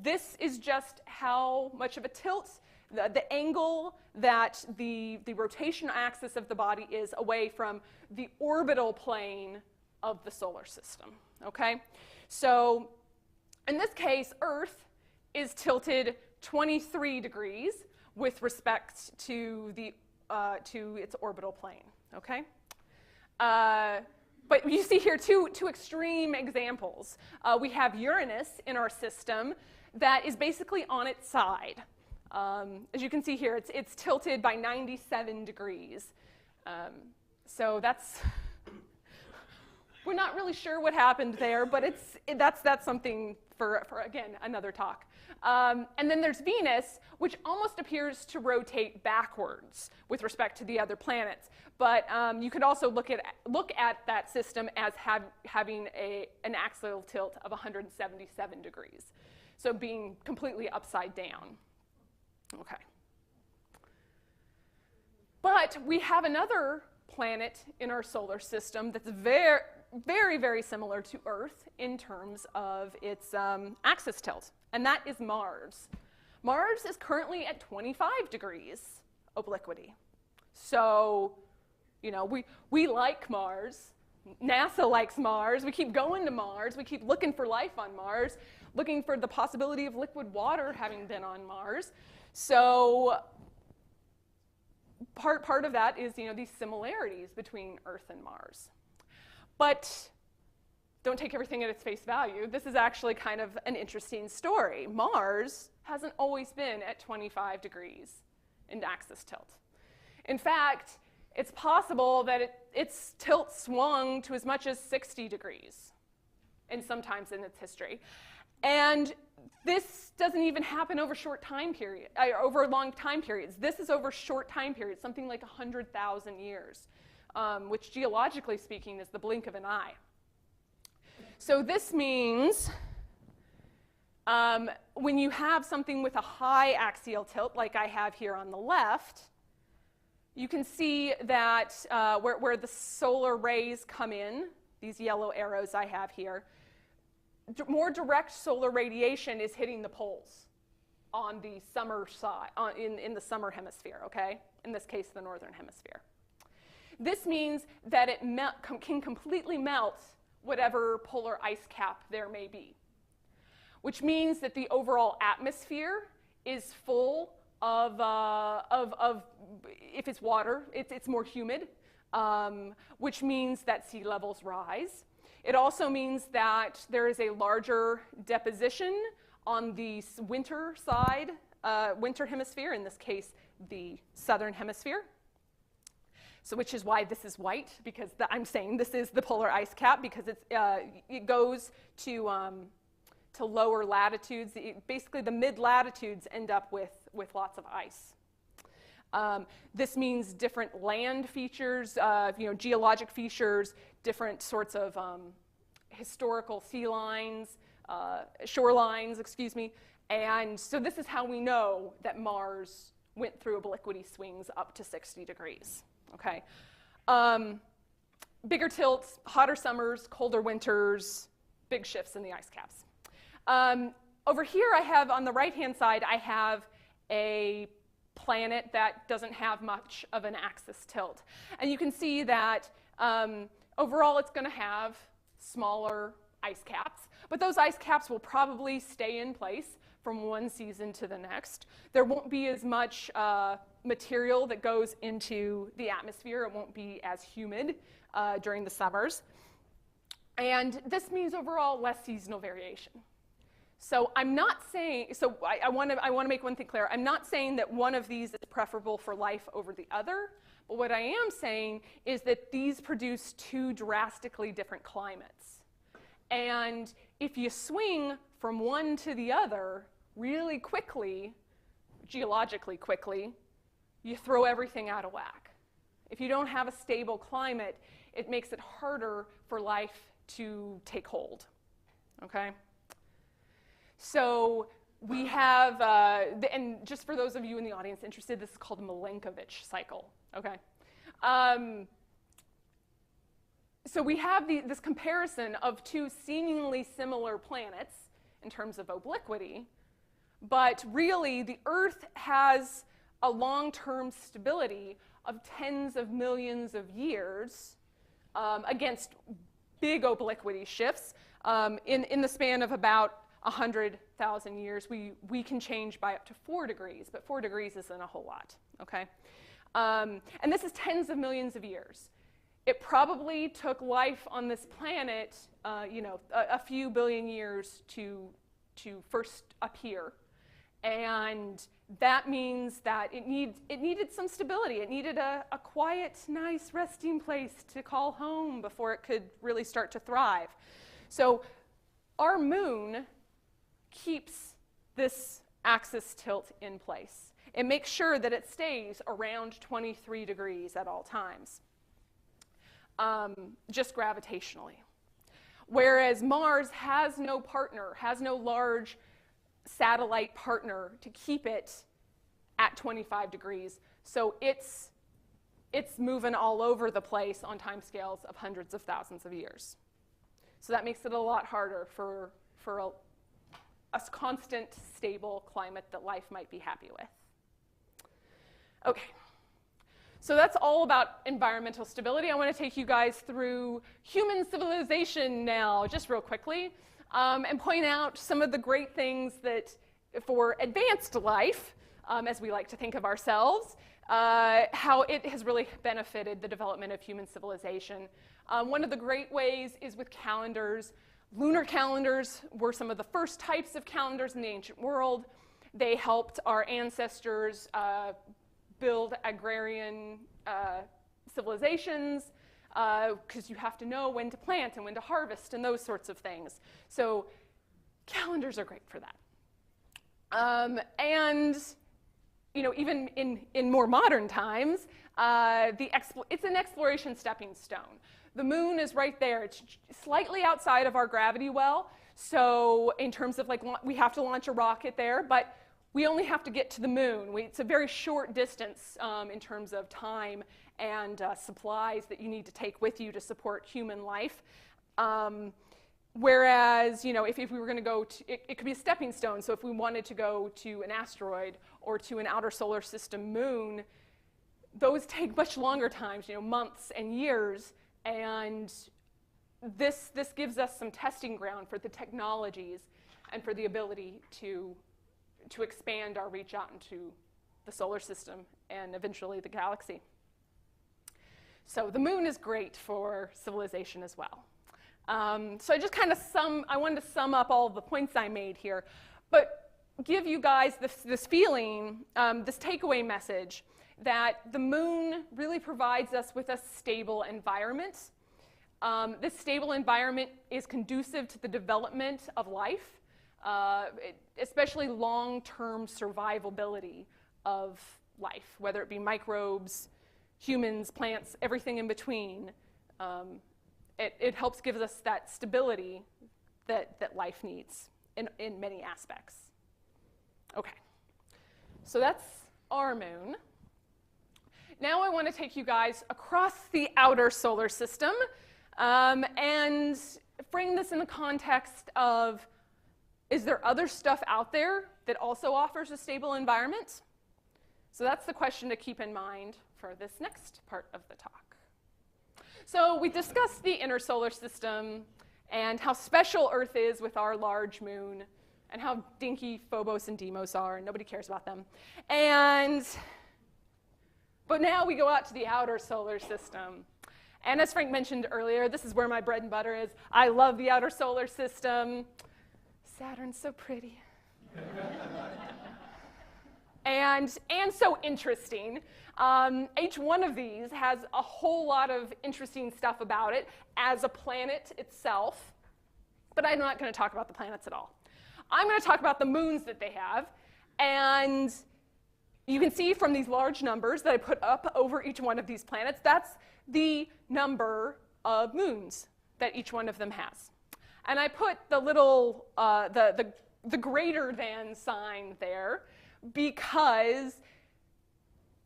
This is just how much of a tilt, the angle that the rotation axis of the body is away from the orbital plane of the solar system, okay? So in this case, Earth is tilted 23 degrees with respect to its orbital plane, okay? But you see here two extreme examples. We have Uranus in our system that is basically on its side. As you can see here, it's tilted by 97 degrees. So that's We're not really sure what happened there, but that's something for again, another talk. And then there's Venus, which almost appears to rotate backwards with respect to the other planets. But you could also look at that system as having an axial tilt of 177 degrees. So being completely upside down. Okay. But we have another planet in our solar system that's very, very, very similar to Earth in terms of its axis tilt, and that is Mars. Mars is currently at 25 degrees obliquity. So, you know, we like Mars. NASA likes Mars. We keep going to Mars. We keep looking for life on Mars, looking for the possibility of liquid water having been on Mars. So part of that is, you know, these similarities between Earth and Mars. But don't take everything at its face value. This is actually kind of an interesting story. Mars hasn't always been at 25 degrees in axis tilt. In fact, it's possible that its tilt swung to as much as 60 degrees sometimes in its history. And this doesn't even happen over over long time periods. This is over short time periods, something like 100,000 years, which geologically speaking is the blink of an eye. So this means when you have something with a high axial tilt, like I have here on the left, you can see that where the solar rays come in, these yellow arrows I have here, more direct solar radiation is hitting the poles on the summer side, in the summer hemisphere, okay? In this case, the northern hemisphere. This means that it can completely melt whatever polar ice cap there may be, which means that the overall atmosphere is full of if it's water, it's more humid, which means that sea levels rise. It also means that there is a larger deposition on the winter side, winter hemisphere, in this case, the southern hemisphere. So which is why this is white, because I'm saying this is the polar ice cap, because it goes to lower latitudes. Basically, the mid-latitudes end up with lots of ice. This means different land features, geologic features, different sorts of historical sea lines, shorelines, excuse me. And so this is how we know that Mars went through obliquity swings up to 60 degrees. Okay. Bigger tilts, hotter summers, colder winters, big shifts in the ice caps. Over here I have, on the right-hand side, I have a planet that doesn't have much of an axis tilt. And you can see that overall it's going to have smaller ice caps, but those ice caps will probably stay in place from one season to the next. There won't be as much material that goes into the atmosphere. It won't be as humid during the summers. And this means overall less seasonal variation. So I'm not saying, so I want to make one thing clear. I'm not saying that one of these is preferable for life over the other, but what I am saying is that these produce two drastically different climates. And if you swing from one to the other really quickly, geologically quickly, you throw everything out of whack. If you don't have a stable climate, it makes it harder for life to take hold, okay? So we have, and just for those of you in the audience interested, this is called the Meinke cycle, okay? So we have this comparison of two seemingly similar planets in terms of obliquity, but really the Earth has a long-term stability of tens of millions of years against big obliquity shifts. In the span of about 100,000 years, we can change by up to 4 degrees, but 4 degrees isn't a whole lot, okay? And this is tens of millions of years. It probably took life on this planet, a few billion years to first appear. And that means that it needed some stability. It needed a quiet, nice resting place to call home before it could really start to thrive. So our moon keeps this axis tilt in place. It makes sure that it stays around 23 degrees at all times, just gravitationally. Whereas Mars has no partner, has no large satellite partner to keep it at 25 degrees. So it's moving all over the place on timescales of hundreds of thousands of years. So that makes it a lot harder for a constant, stable climate that life might be happy with. Okay, so that's all about environmental stability. I want to take you guys through human civilization now, just real quickly, and point out some of the great things that for advanced life, as we like to think of ourselves, how it has really benefited the development of human civilization. One of the great ways is with calendars. Lunar calendars were some of the first types of calendars in the ancient world. They helped our ancestors build agrarian civilizations, because you have to know when to plant and when to harvest and those sorts of things. So calendars are great for that. And you know, even in more modern times, it's an exploration stepping stone. The moon is right there. It's slightly outside of our gravity well. So in terms of like, we have to launch a rocket there, but we only have to get to the moon. It's a very short distance in terms of time and supplies that you need to take with you to support human life. Whereas, you know, if we were going to go to, it could be a stepping stone. So if we wanted to go to an asteroid or to an outer solar system moon, those take much longer times, you know, months and years. And this gives us some testing ground for the technologies and for the ability to expand our reach out into the solar system and eventually the galaxy. So the moon is great for civilization as well. So I just kind of I wanted to sum up all of the points I made here, but give you guys this feeling, this takeaway message that the moon really provides us with a stable environment. This stable environment is conducive to the development of life, especially long-term survivability of life, whether it be microbes, humans, plants, everything in between. It helps give us that stability that life needs in many aspects. Okay, so that's our moon. Now I want to take you guys across the outer solar system and frame this in the context of, is there other stuff out there that also offers a stable environment? So that's the question to keep in mind for this next part of the talk. So we discussed the inner solar system and how special Earth is with our large moon and how dinky Phobos and Deimos are, and nobody cares about them. But now we go out to the outer solar system. And as Frank mentioned earlier, this is where my bread and butter is. I love the outer solar system. Saturn's so pretty. and so interesting. Each one of these has a whole lot of interesting stuff about it as a planet itself. But I'm not going to talk about the planets at all. I'm going to talk about the moons that they have. And you can see from these large numbers that I put up over each one of these planets, that's the number of moons that each one of them has. And I put the little, the greater than sign there because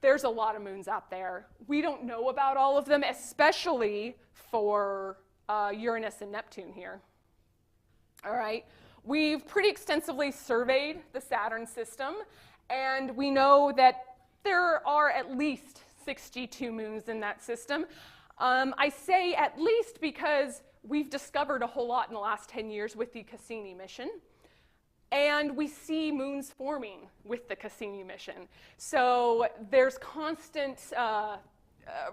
there's a lot of moons out there. We don't know about all of them, especially for Uranus and Neptune here. All right, we've pretty extensively surveyed the Saturn system, and we know that there are at least 62 moons in that system. I say at least because we've discovered a whole lot in the last 10 years with the Cassini mission. And we see moons forming with the Cassini mission. So there's constant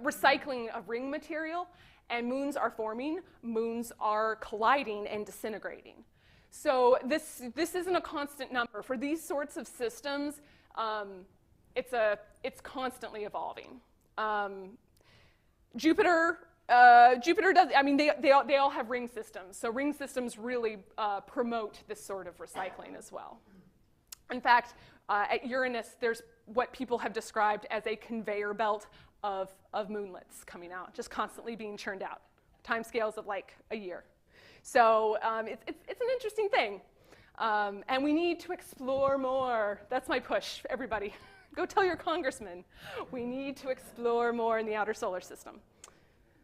recycling of ring material, and moons are forming. Moons are colliding and disintegrating. So this isn't a constant number. For these sorts of systems, it's constantly evolving. Jupiter does, I mean, they all have ring systems. So ring systems really promote this sort of recycling as well. In fact, at Uranus, there's what people have described as a conveyor belt of moonlets coming out, just constantly being churned out. Timescales of like a year. So it's an interesting thing. And we need to explore more. That's my push, everybody. Go tell your congressman. We need to explore more in the outer solar system.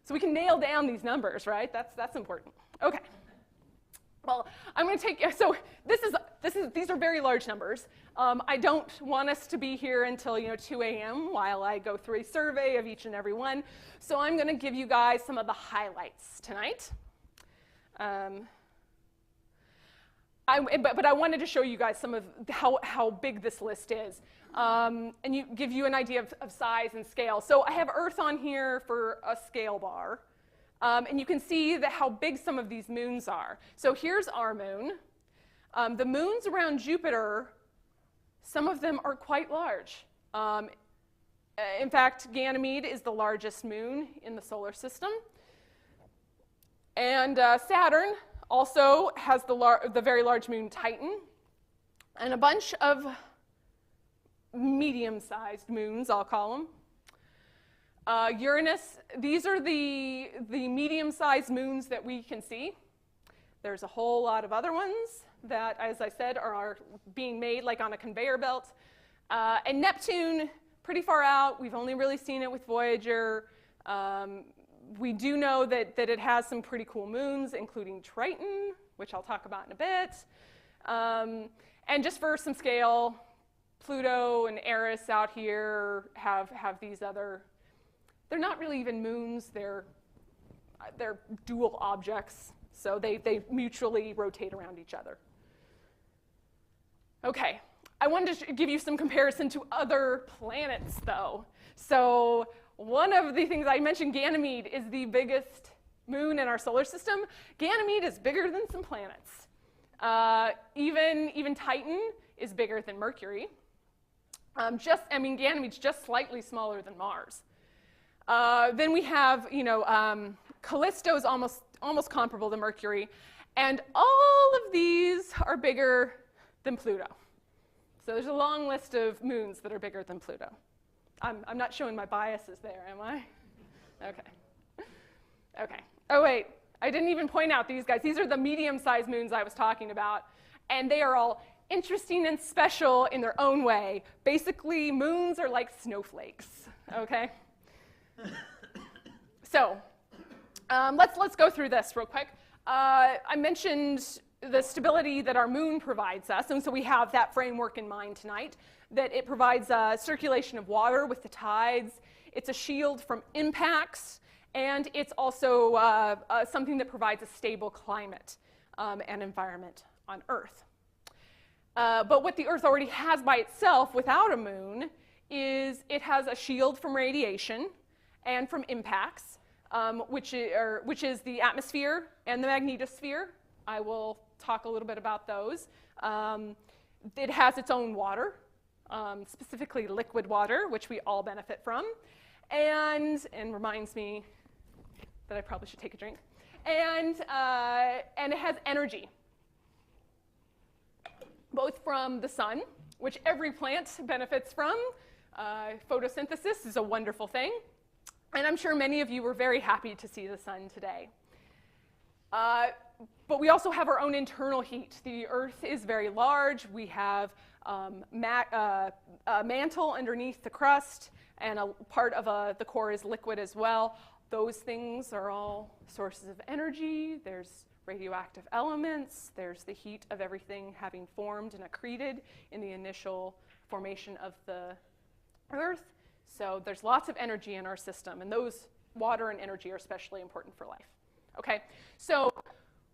So we can nail down these numbers, right? That's important. Okay. Well, I'm going to take, so these are very large numbers. I don't want us to be here until 2 a.m. while I go through a survey of each and every one. So I'm going to give you guys some of the highlights tonight. But I wanted to show you guys some of how big this list is, and give you an idea of size and scale. So I have Earth on here for a scale bar. And you can see how big some of these moons are. So here's our moon. The moons around Jupiter, some of them are quite large. In fact, Ganymede is the largest moon in the solar system. And Saturn also has the very large moon Titan, and a bunch of medium-sized moons, I'll call them. Uranus, these are the medium-sized moons that we can see. There's a whole lot of other ones that, as I said, are being made like on a conveyor belt. And Neptune, pretty far out. We've only really seen it with Voyager. We do know that it has some pretty cool moons, including Triton, which I'll talk about in a bit. And just for some scale, Pluto and Eris out here have these other. They're not really even moons, they're dual objects, so they mutually rotate around each other. Okay, I wanted to give you some comparison to other planets, though. So one of the things I mentioned, Ganymede, is the biggest moon in our solar system. Ganymede is bigger than some planets. Even Titan is bigger than Mercury. Ganymede's just slightly smaller than Mars. Then we have, Callisto is almost comparable to Mercury, and all of these are bigger than Pluto. So there's a long list of moons that are bigger than Pluto. I'm not showing my biases there, am I? Okay. Oh wait, I didn't even point out these guys. These are the medium-sized moons I was talking about, and they are all interesting and special in their own way. Basically, moons are like snowflakes. Okay. So let's go through this real quick. I mentioned the stability that our moon provides us, and so we have that framework in mind tonight, that it provides circulation of water with the tides, it's a shield from impacts, and it's also something that provides a stable climate and environment on Earth. But what the Earth already has by itself without a moon is it has a shield from radiation and from impacts, which is the atmosphere and the magnetosphere. I will talk a little bit about those. It has its own water, specifically liquid water, which we all benefit from, and reminds me that I probably should take a drink. And it has energy, both from the sun, which every plant benefits from. Photosynthesis is a wonderful thing. And I'm sure many of you were very happy to see the sun today. But we also have our own internal heat. The Earth is very large. We have a mantle underneath the crust, and a part of the core is liquid as well. Those things are all sources of energy. There's radioactive elements. There's the heat of everything having formed and accreted in the initial formation of the Earth. So there's lots of energy in our system, and those water and energy are especially important for life. Okay, so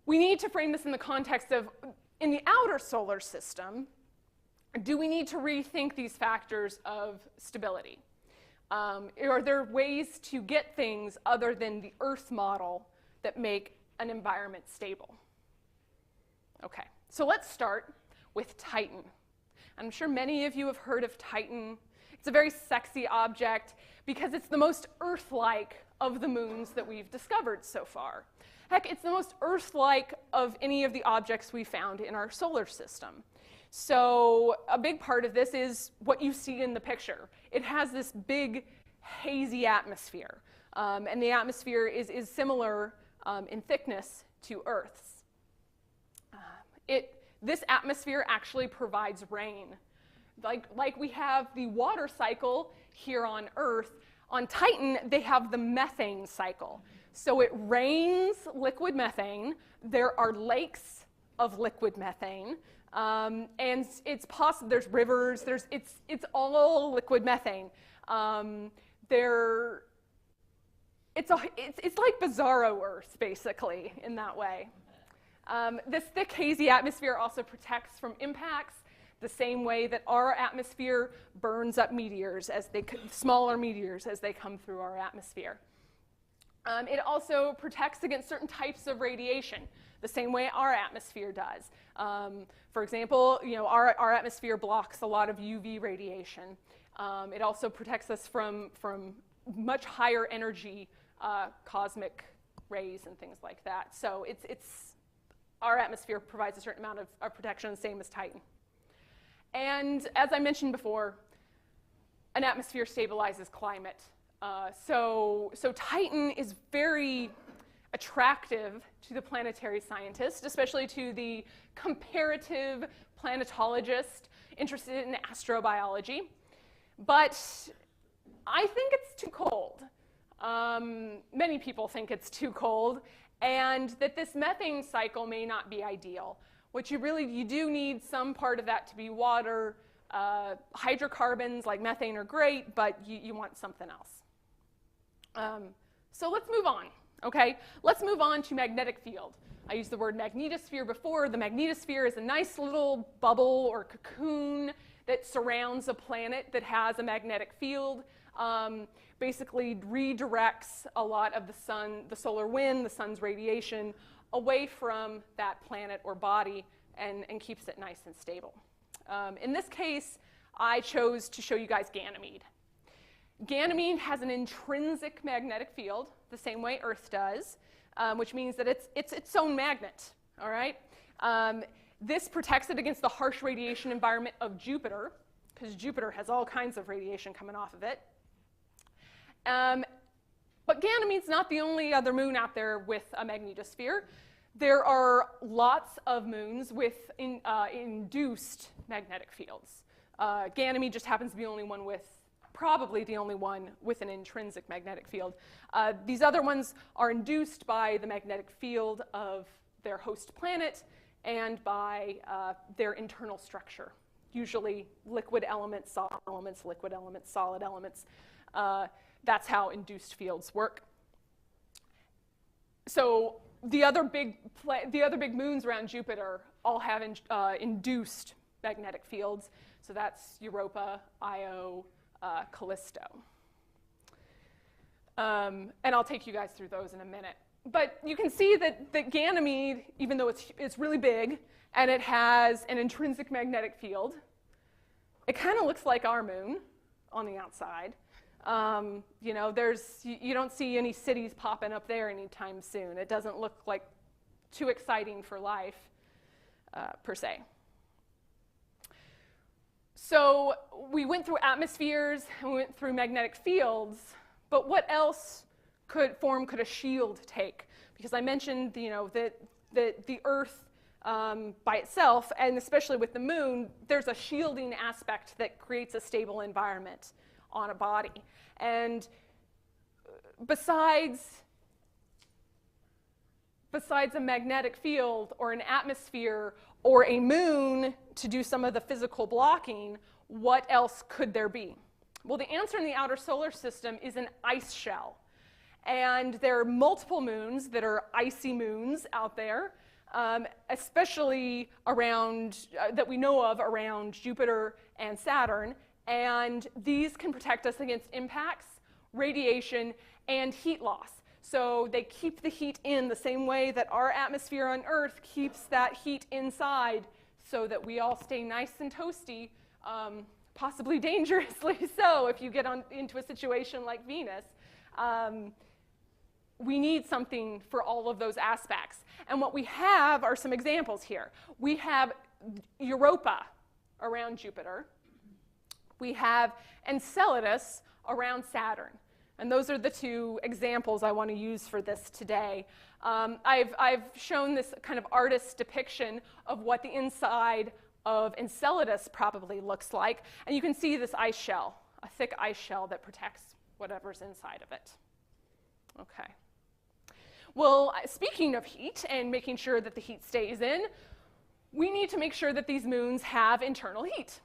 we need to frame this in the context of, in the outer solar system, do we need to rethink these factors of stability? Are there ways to get things other than the Earth model that make an environment stable? Okay, So let's start with Titan. I'm sure many of you have heard of Titan. It's a very sexy object because it's the most Earth-like of the moons that we've discovered so far. Heck, it's the most Earth-like of any of the objects we found in our solar system. So a big part of this is what you see in the picture. It has this big, hazy atmosphere, and the atmosphere is similar in thickness to Earth's. This atmosphere actually provides rain. Like we have the water cycle here on Earth, on Titan, they have the methane cycle. So it rains liquid methane. There are lakes of liquid methane. And it's possible, there's rivers, it's all liquid methane. It's like bizarro Earth, basically, in that way. This thick, hazy atmosphere also protects from impacts the same way that our atmosphere burns up meteors, smaller meteors, as they come through our atmosphere. It also protects against certain types of radiation, the same way our atmosphere does. For example, our atmosphere blocks a lot of UV radiation. It also protects us from much higher energy cosmic rays and things like that. So our atmosphere provides a certain amount of protection, same as Titan. And as I mentioned before, an atmosphere stabilizes climate. So Titan is very attractive to the planetary scientist, especially to the comparative planetologist interested in astrobiology. But I think it's too cold. Many people think it's too cold, and that this methane cycle may not be ideal. What you do need some part of that to be water. Hydrocarbons like methane are great, but you want something else. So let's move on, okay? Let's move on to magnetic field. I used the word magnetosphere before. The magnetosphere is a nice little bubble or cocoon that surrounds a planet that has a magnetic field. Basically redirects a lot of the solar wind, the sun's radiation, away from that planet or body and keeps it nice and stable. In this case, I chose to show you guys Ganymede. Ganymede has an intrinsic magnetic field, the same way Earth does, which means that it's its own magnet, all right? This protects it against the harsh radiation environment of Jupiter, because Jupiter has all kinds of radiation coming off of it. But Ganymede's not the only other moon out there with a magnetosphere. There are lots of moons with induced magnetic fields. Ganymede just happens to be probably the only one with an intrinsic magnetic field. These other ones are induced by the magnetic field of their host planet and by their internal structure, usually liquid elements, solid elements, liquid elements, solid elements. That's how induced fields work. So the other big moons around Jupiter all have induced magnetic fields. So that's Europa, Io, Callisto. And I'll take you guys through those in a minute. But you can see that Ganymede, even though it's really big and it has an intrinsic magnetic field, it kind of looks like our moon on the outside. You don't see any cities popping up there anytime soon. It doesn't look like too exciting for life, per se. So we went through atmospheres and we went through magnetic fields, but what else could a shield take? Because I mentioned, that the Earth by itself, and especially with the moon, there's a shielding aspect that creates a stable environment on a body. And besides a magnetic field or an atmosphere or a moon to do some of the physical blocking, what else could there be? Well, the answer in the outer solar system is an ice shell. And there are multiple moons that are icy moons out there, especially around, that we know of around Jupiter and Saturn. And these can protect us against impacts, radiation, and heat loss. So they keep the heat in the same way that our atmosphere on Earth keeps that heat inside so that we all stay nice and toasty, possibly dangerously so if you get into a situation like Venus. We need something for all of those aspects. And what we have are some examples here. We have Europa around Jupiter. We have Enceladus around Saturn. And those are the two examples I want to use for this today. I've shown this kind of artist's depiction of what the inside of Enceladus probably looks like. And you can see this ice shell, a thick ice shell that protects whatever's inside of it. Okay. Well, speaking of heat and making sure that the heat stays in, we need to make sure that these moons have internal heat.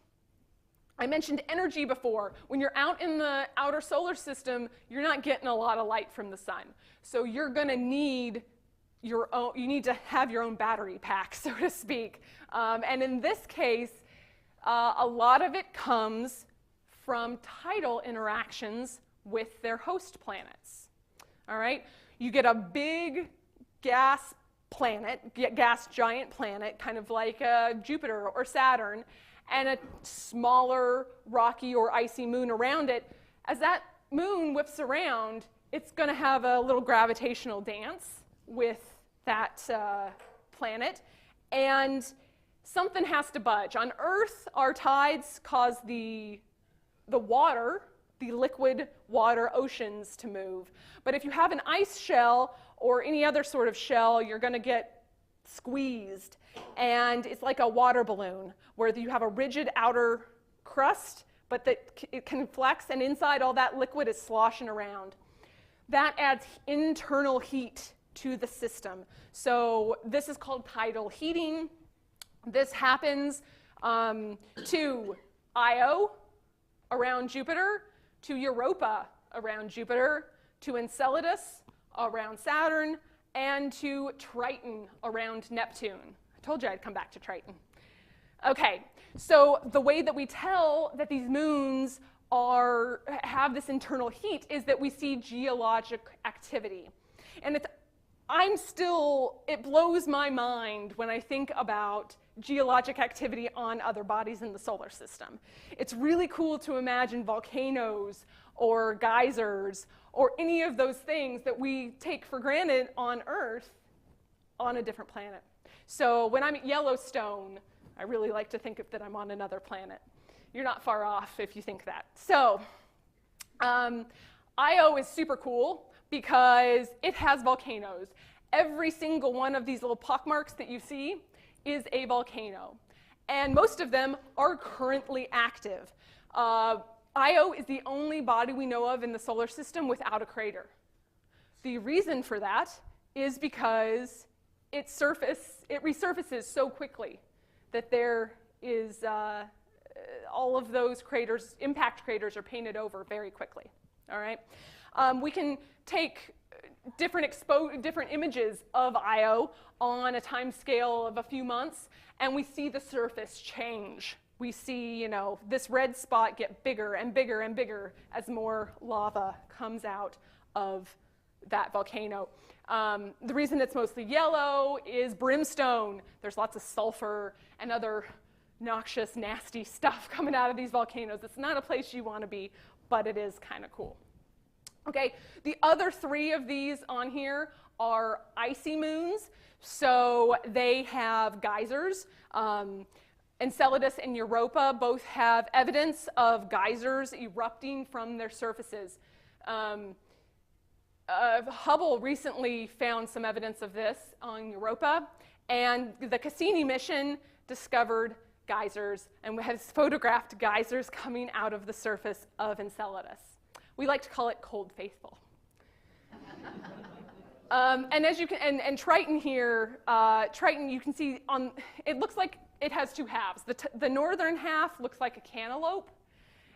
I mentioned energy before. When you're out in the outer solar system, you're not getting a lot of light from the sun. So you're going to need you need to have your own battery pack, so to speak. And in this case, a lot of it comes from tidal interactions with their host planets. All right? You get a big gas giant planet, kind of like Jupiter or Saturn, and a smaller rocky or icy moon around it. As that moon whips around, it's going to have a little gravitational dance with that planet, and something has to budge. On Earth, our tides cause the water, the liquid water oceans to move. But if you have an ice shell or any other sort of shell, you're going to get squeezed. And it's like a water balloon where you have a rigid outer crust, but that it can flex, and inside all that liquid is sloshing around. That adds internal heat to the system. So this is called tidal heating. This happens to Io around Jupiter, to Europa around Jupiter, to Enceladus around Saturn, and to Triton around Neptune. I told you I'd come back to Triton. Okay, so the way that we tell that these moons have this internal heat is that we see geologic activity. And it blows my mind when I think about geologic activity on other bodies in the solar system. It's really cool to imagine volcanoes or geysers or any of those things that we take for granted on Earth on a different planet. So when I'm at Yellowstone, I really like to think that I'm on another planet. You're not far off if you think that. So Io is super cool because it has volcanoes. Every single one of these little pockmarks that you see is a volcano. And most of them are currently active. Io is the only body we know of in the solar system without a crater. The reason for that is because it resurfaces so quickly that there is all of those craters, impact craters, are painted over very quickly. All right? We can take different images of Io on a time scale of a few months, and we see the surface change. We see, this red spot get bigger and bigger and bigger as more lava comes out of that volcano. The reason it's mostly yellow is brimstone. There's lots of sulfur and other noxious, nasty stuff coming out of these volcanoes. It's not a place you want to be, but it is kind of cool. Okay, the other three of these on here are icy moons. So they have geysers. Enceladus and Europa both have evidence of geysers erupting from their surfaces. Hubble recently found some evidence of this on Europa, and the Cassini mission discovered geysers and has photographed geysers coming out of the surface of Enceladus. We like to call it cold faithful. And as you can, and Triton here, Triton you can see it looks like it has two halves. The northern half looks like a cantaloupe,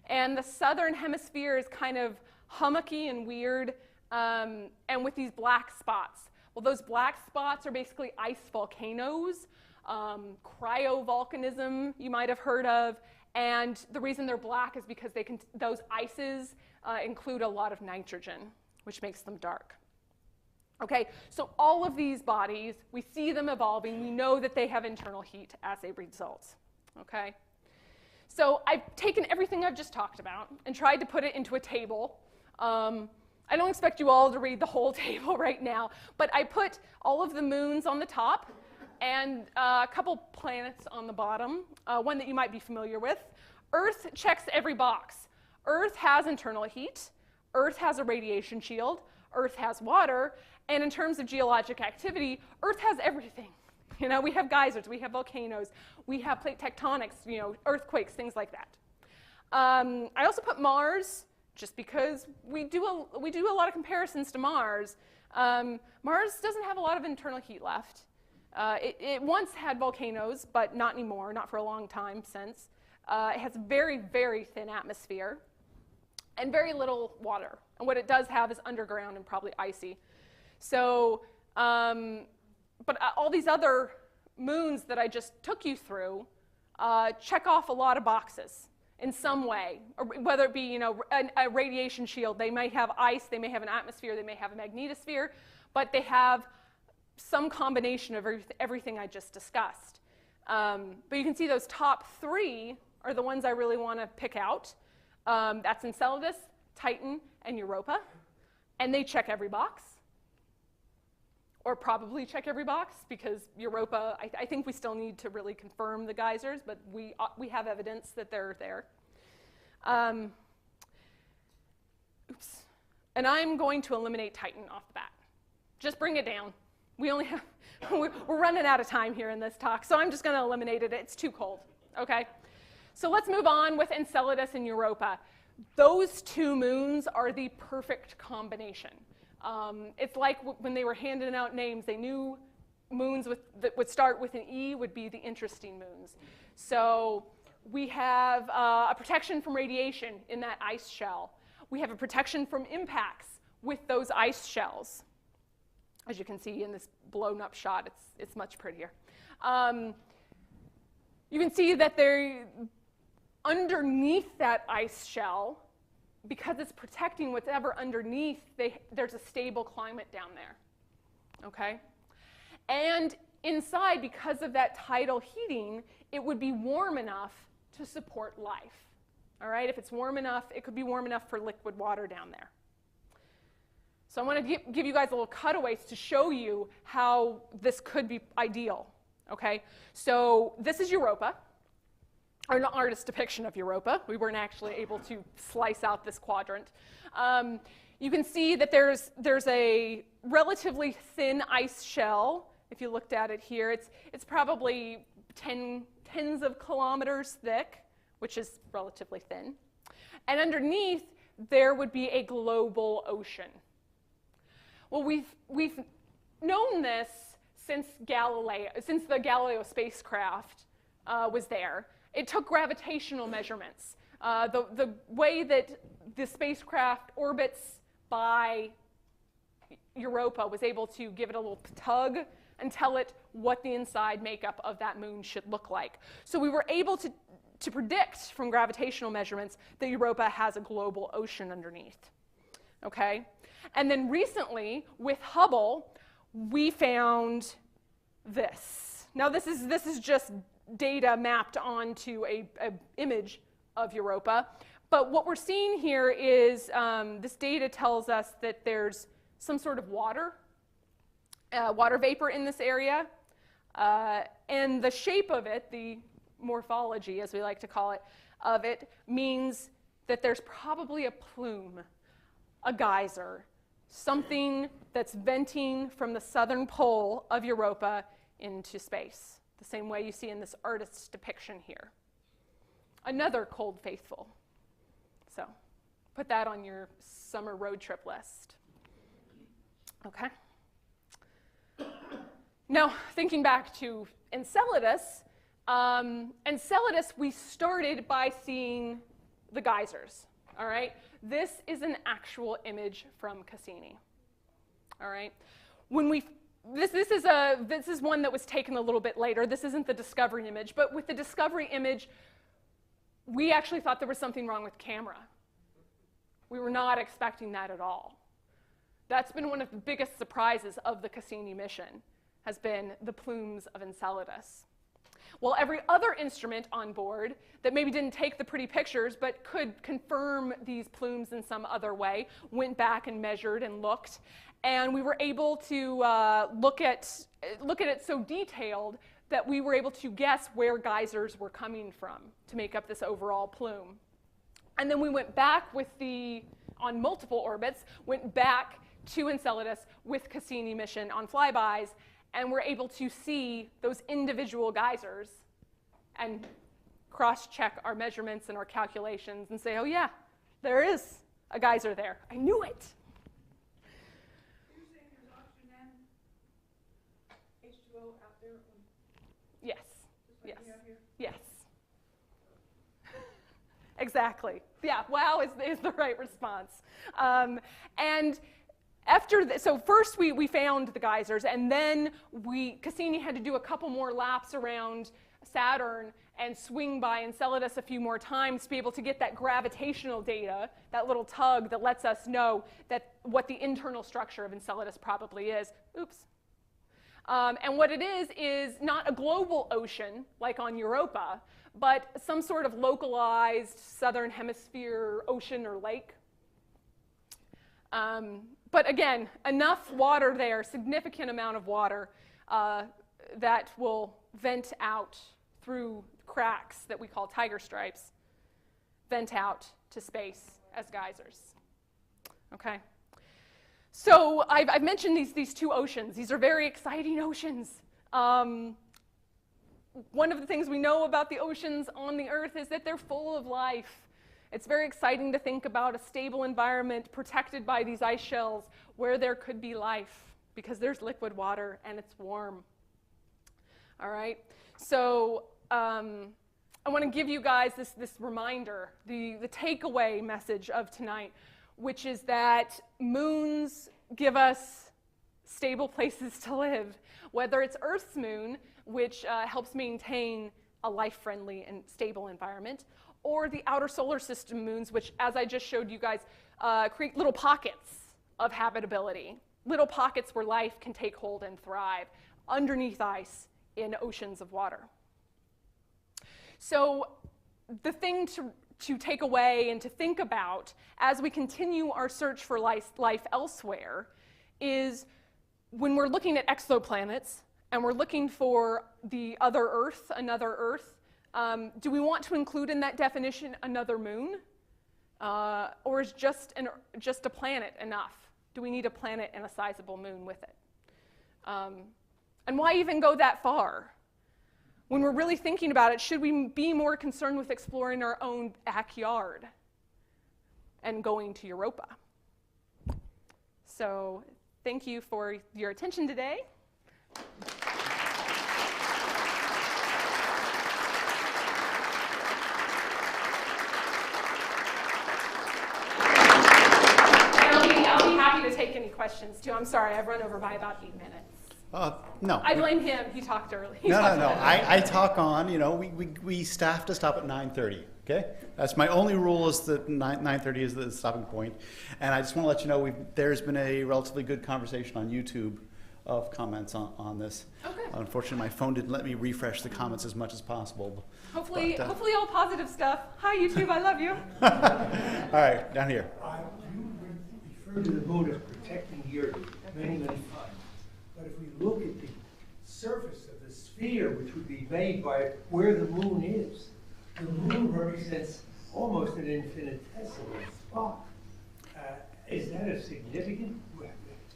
and the southern hemisphere is kind of hummocky and weird, and with these black spots. Well, those black spots are basically ice volcanoes, cryovolcanism you might have heard of, and the reason they're black is because those ices include a lot of nitrogen, which makes them dark. Okay, so all of these bodies, we see them evolving. We know that they have internal heat as a result. Okay? So I've taken everything I've just talked about and tried to put it into a table. I don't expect you all to read the whole table right now, but I put all of the moons on the top and a couple planets on the bottom, one that you might be familiar with. Earth checks every box. Earth has internal heat. Earth has a radiation shield. Earth has water. And in terms of geologic activity, Earth has everything. You know, we have geysers, we have volcanoes, we have plate tectonics, you know, earthquakes, things like that. I also put Mars, just because we do a lot of comparisons to Mars. Mars doesn't have a lot of internal heat left. It once had volcanoes, but not anymore, not for a long time since. It has a very, very thin atmosphere and very little water. And what it does have is underground and probably icy. So, but all these other moons that I just took you through check off a lot of boxes in some way, or whether it be, you know, a radiation shield. They may have ice, they may have an atmosphere, they may have a magnetosphere, but they have some combination of everything I just discussed. But you can see those top three are the ones I really want to pick out. That's Enceladus, Titan, and Europa, and they check every box. Or probably check every box, because Europa, I think we still need to really confirm the geysers, but we have evidence that they're there. Oops. And I'm going to eliminate Titan off the bat. Just bring it down. We only have, we're running out of time here in this talk, so I'm just going to eliminate it. It's too cold, okay? So let's move on with Enceladus and Europa. Those two moons are the perfect combination. It's like when they were handing out names, they knew moons that would start with an E would be the interesting moons. So we have a protection from radiation in that ice shell. We have a protection from impacts with those ice shells. As you can see in this blown up shot, it's much prettier. You can see that they're underneath that ice shell, because it's protecting whatever underneath, there's a stable climate down there, okay? And inside, because of that tidal heating, it would be warm enough to support life, all right? If it's warm enough, it could be warm enough for liquid water down there. So I want to give you guys a little cutaways to show you how this could be ideal, okay? So this is Europa. Or an artist's depiction of Europa. We weren't actually able to slice out this quadrant. You can see that there's a relatively thin ice shell. If you looked at it here, it's probably tens of kilometers thick, which is relatively thin. And underneath, there would be a global ocean. Well, we've known this since the Galileo spacecraft was there. It took gravitational measurements. The way that the spacecraft orbits by Europa was able to give it a little tug and tell it what the inside makeup of that moon should look like. So we were able to predict from gravitational measurements that Europa has a global ocean underneath. Okay? And then recently, with Hubble, we found this. Now this is just data mapped onto a image of Europa. But what we're seeing here is this data tells us that there's some sort of water vapor in this area. And the shape of it, the morphology, as we like to call it, of it, means that there's probably a plume, a geyser, something that's venting from the southern pole of Europa into space. The same way you see in this artist's depiction here. Another cold faithful. So put that on your summer road trip list. Okay. Now, thinking back to Enceladus, we started by seeing the geysers, all right? This is an actual image from Cassini, all right? This is one that was taken a little bit later. This isn't the discovery image, but with the discovery image, we actually thought there was something wrong with the camera. We were not expecting that at all. That's been one of the biggest surprises of the Cassini mission, has been the plumes of Enceladus. Well, every other instrument on board that maybe didn't take the pretty pictures but could confirm these plumes in some other way went back and measured and looked, and we were able to look at it so detailed that we were able to guess where geysers were coming from to make up this overall plume. And then we went back on multiple orbits, went back to Enceladus with Cassini mission on flybys, and we're able to see those individual geysers and cross-check our measurements and our calculations and say, oh yeah, there is a geyser there. I knew it. You're saying there's oxygen and H2O out there? Yes. Just like we have here? Yes. Exactly. Yeah, wow is the right response. And so first we found the geysers, and then Cassini had to do a couple more laps around Saturn and swing by Enceladus a few more times to be able to get that gravitational data, that little tug that lets us know what the internal structure of Enceladus probably is. Oops. And what it is not a global ocean like on Europa, but some sort of localized southern hemisphere ocean or lake. But again, enough water there, significant amount of water that will vent out through cracks that we call tiger stripes, vent out to space as geysers. Okay. So I've mentioned these two oceans. These are very exciting oceans. One of the things we know about the oceans on the Earth is that they're full of life. It's very exciting to think about a stable environment protected by these ice shells where there could be life because there's liquid water and it's warm. All right, so I want to give you guys this reminder, the takeaway message of tonight, which is that moons give us stable places to live, whether it's Earth's moon, which helps maintain a life-friendly and stable environment, or the outer solar system moons, which, as I just showed you guys, create little pockets of habitability, little pockets where life can take hold and thrive underneath ice in oceans of water. So the thing to take away and to think about as we continue our search for life elsewhere is when we're looking at exoplanets and we're looking for the other Earth, another Earth, do we want to include in that definition another moon? Or is just a planet enough? Do we need a planet and a sizable moon with it? And why even go that far? When we're really thinking about it, should we be more concerned with exploring our own backyard and going to Europa? So thank you for your attention today. I'll be happy to take any questions too. I'm sorry, I've run over by about 8 minutes. No. I blame him. He talked early. No. I talk on. We staff to stop at 9:30. Okay, that's my only rule. Is that 9:30 is the stopping point, and I just want to let you know there's been a relatively good conversation on YouTube of comments on this. Okay. Unfortunately, my phone didn't let me refresh the comments as much as possible. Hopefully all positive stuff. Hi YouTube, I love you. All right, down here. You referred to the moon as protecting the Earth many times. But if we look at the surface of the sphere, which would be made by where the moon is, the moon represents almost an infinitesimal spot. Is that a significant?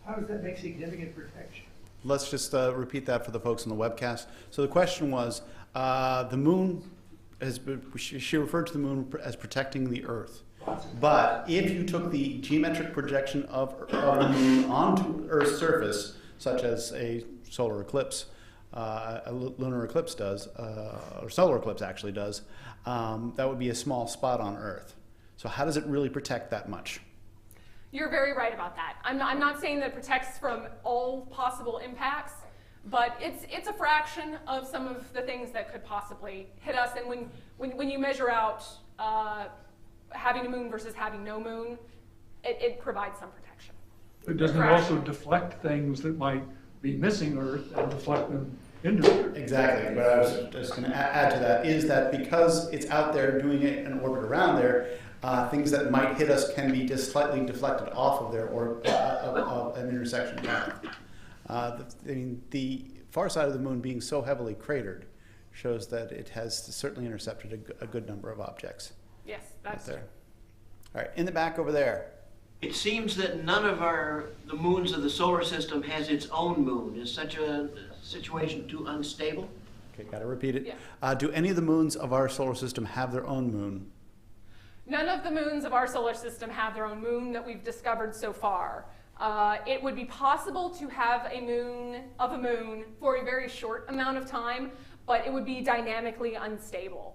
How does that make significant protection? Let's just repeat that for the folks on the webcast. So the question was, the moon, she referred to the moon as protecting the Earth. But if you took the geometric projection of the moon onto Earth's surface, such as a solar eclipse, a lunar eclipse does, or solar eclipse actually does, that would be a small spot on Earth. So how does it really protect that much? You're very right about that. I'm not saying that it protects from all possible impacts, but it's a fraction of some of the things that could possibly hit us. And when you measure out having a moon versus having no moon, it provides some protection. But doesn't it also deflect things that might be missing Earth and deflect them into the Earth? Exactly. What I was just going to add to that is that because it's out there doing an orbit around there, things that might hit us can be just slightly deflected off of their of an intersection path. The far side of the moon being so heavily cratered shows that it has certainly intercepted a good number of objects. Yes, that's there. All right, in the back over there. It seems that none of the moons of the solar system has its own moon. Is such a situation too unstable? Okay, got to repeat it. Yeah. Do any of the moons of our solar system have their own moon? None of the moons of our solar system have their own moon that we've discovered so far. It would be possible to have a moon for a very short amount of time, but it would be dynamically unstable.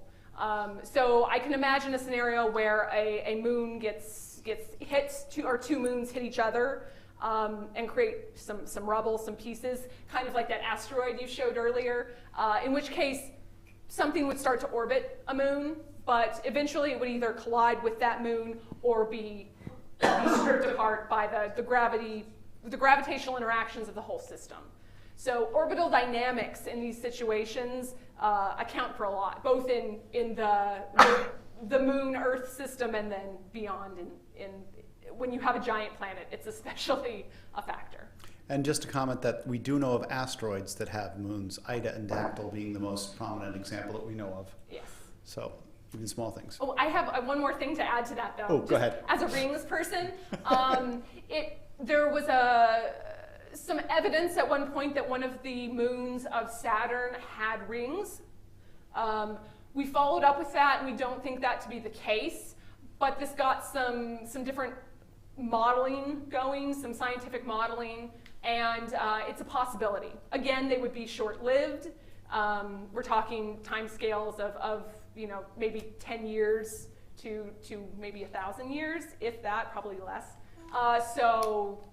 So I can imagine a scenario where a moon gets hit, two moons hit each other and create some rubble, some pieces, kind of like that asteroid you showed earlier, in which case something would start to orbit a moon, but eventually it would either collide with that moon or be stripped apart by the gravitational interactions of the whole system. So orbital dynamics in these situations account for a lot, both in the Moon-Earth system and then beyond. When you have a giant planet, it's especially a factor. And just to comment that we do know of asteroids that have moons, Ida and Dactyl being the most prominent example that we know of. Yes. So even small things. Oh, I have one more thing to add to that, though. Oh, go ahead. As a rings person, there was some evidence at one point that one of the moons of Saturn had rings. We followed up with that, and we don't think that to be the case. But this got some different modeling going, some scientific modeling, and it's a possibility. Again, they would be short-lived. We're talking timescales of maybe 10 years to maybe 1,000 years, if that, probably less. So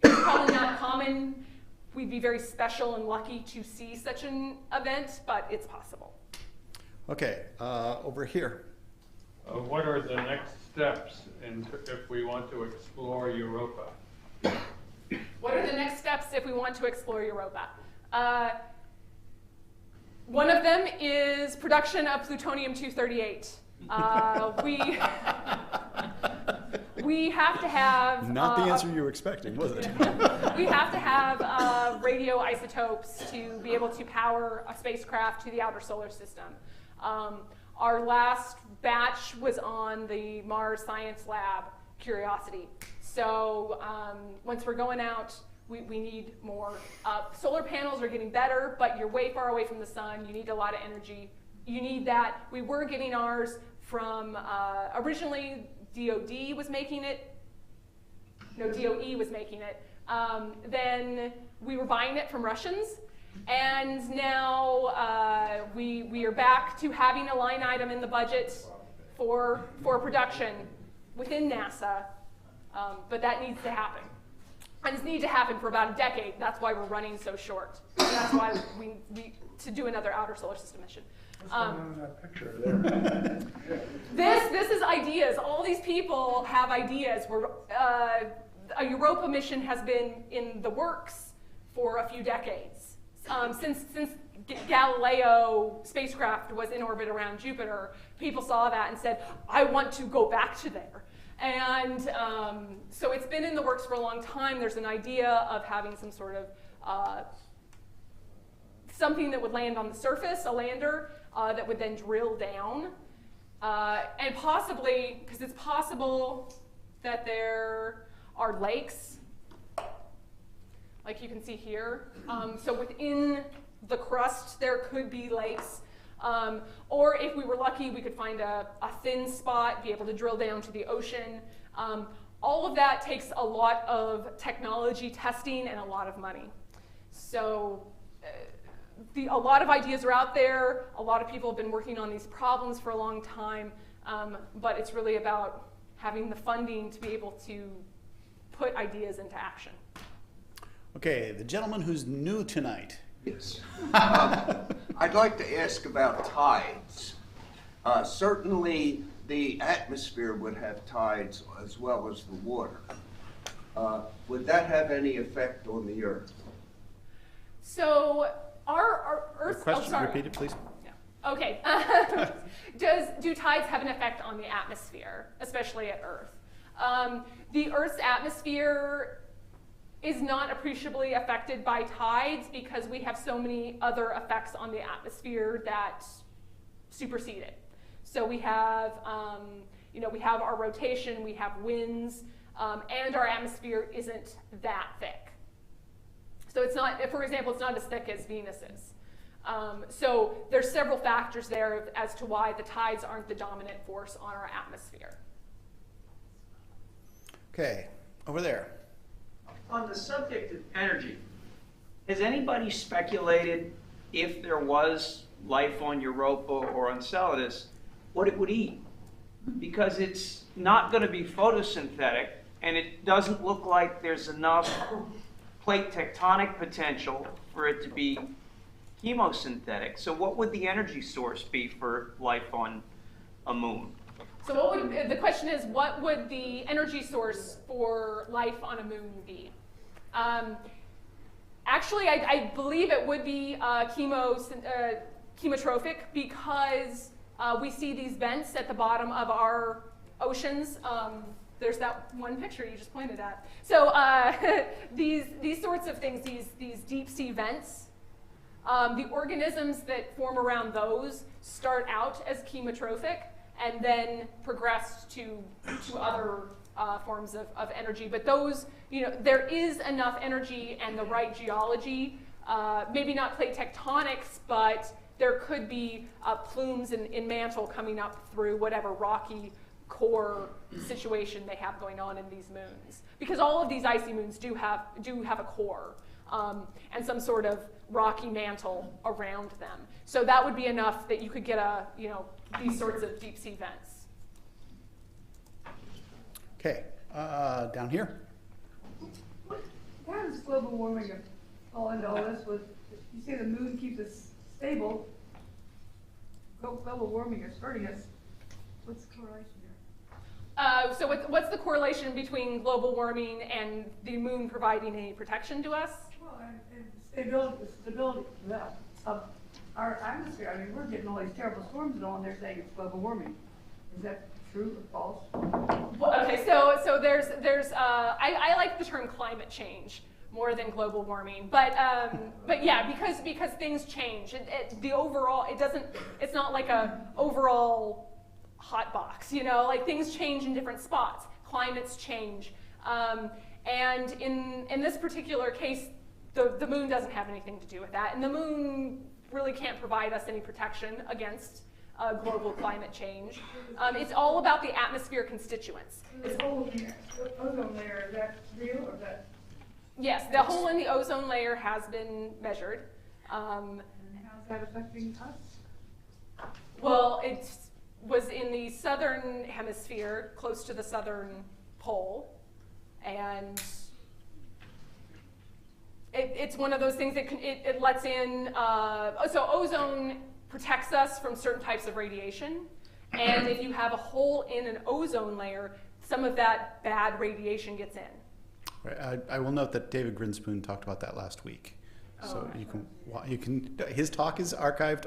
it's probably not common. We'd be very special and lucky to see such an event, but it's possible. Okay, over here. What are the next steps if we want to explore Europa? What are the next steps if we want to explore Europa? One of them is production of plutonium-238. We have to have... Not the answer you were expecting, was it? We have to have radioisotopes to be able to power a spacecraft to the outer solar system. Our last batch was on the Mars Science Lab Curiosity. So once we're going out, we need more. Solar panels are getting better, but you're way far away from the sun. You need a lot of energy. You need that. We were getting ours from, originally DOD was making it. No, DOE was making it. Then we were buying it from Russians. And now we are back to having a line item in the budget for production within NASA, but that needs to happen. And it's needed to happen for about a decade. That's why we're running so short. And that's why we to do another outer solar system mission. What's going on in that picture there? This is ideas. All these people have ideas. A Europa mission has been in the works for a few decades. Since Galileo spacecraft was in orbit around Jupiter, people saw that and said, I want to go back to there. And so it's been in the works for a long time. There's an idea of having some sort of something that would land on the surface, a lander, that would then drill down. And possibly, because it's possible that there are lakes, like you can see here. So within the crust, there could be lakes. Or if we were lucky, we could find a thin spot, be able to drill down to the ocean. All of that takes a lot of technology testing and a lot of money. So a lot of ideas are out there. A lot of people have been working on these problems for a long time. But it's really about having the funding to be able to put ideas into action. Okay, the gentleman who's new tonight. Yes. I'd like to ask about tides. Certainly the atmosphere would have tides as well as the water. would that have any effect on the Earth? So our Your Earth. question, oh, sorry. repeat it, please. Yeah. Okay. Do tides have an effect on the atmosphere, especially at Earth? The Earth's atmosphere is not appreciably affected by tides because we have so many other effects on the atmosphere that supersede it. So we have, we have our rotation, we have winds, and our atmosphere isn't that thick. So it's not, for example, it's not as thick as Venus's. So there's several factors there as to why the tides aren't the dominant force on our atmosphere. Okay, over there. On the subject of energy, has anybody speculated if there was life on Europa or on Enceladus, what it would eat? Because it's not going to be photosynthetic, and it doesn't look like there's enough plate tectonic potential for it to be chemosynthetic. So what would the energy source be for life on a moon? So the question is, what would the energy source for life on a moon be? Actually, I believe it would be chemotrophic because we see these vents at the bottom of our oceans. There's that one picture you just pointed at. So these sorts of things, these deep sea vents, the organisms that form around those start out as chemotrophic and then progress to other forms of energy. But those, there is enough energy and the right geology, maybe not plate tectonics, but there could be plumes in mantle coming up through whatever rocky core situation they have going on in these moons. Because all of these icy moons do have a core and some sort of rocky mantle around them. So that would be enough that you could get these sorts of deep sea vents. Okay, down here. How does global warming fall into all this? With you say the moon keeps us stable, global warming is hurting us. What's the correlation here? So what's the correlation between global warming and the moon providing any protection to us? Well, and stability of our atmosphere. I mean, we're getting all these terrible storms and all, and they're saying it's global warming. Is that true or false? Well, okay, so there's I like the term climate change more than global warming, but yeah, because things change. The overall, it's not like a overall hot box, like things change in different spots. Climates change, and in this particular case, the moon doesn't have anything to do with that, and the moon really can't provide us any protection against global climate change. It's all about the atmosphere constituents. The hole in the ozone layer, is that real or is that? Yes, the hole in the ozone layer has been measured. And how's that affecting us? Well, it was in the southern hemisphere, close to the southern pole, and it's one of those things that it lets in. So ozone protects us from certain types of radiation, and if you have a hole in an ozone layer, some of that bad radiation gets in. Right, I will note that David Grinspoon talked about that last week. So you can his talk is archived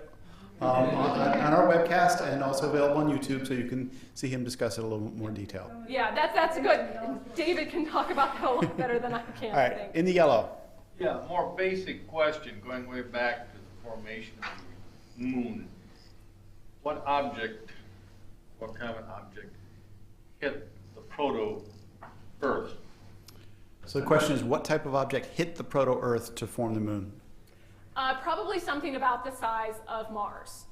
on our webcast and also available on YouTube, so you can see him discuss it a little more detail. Yeah, that's good. David can talk about that a lot better than I can. All right, in the yellow. Yeah, more basic question, going way back to the formation of the moon. What kind of an object hit the proto-Earth? So the question is, what type of object hit the proto-Earth to form the moon? Probably something about the size of Mars.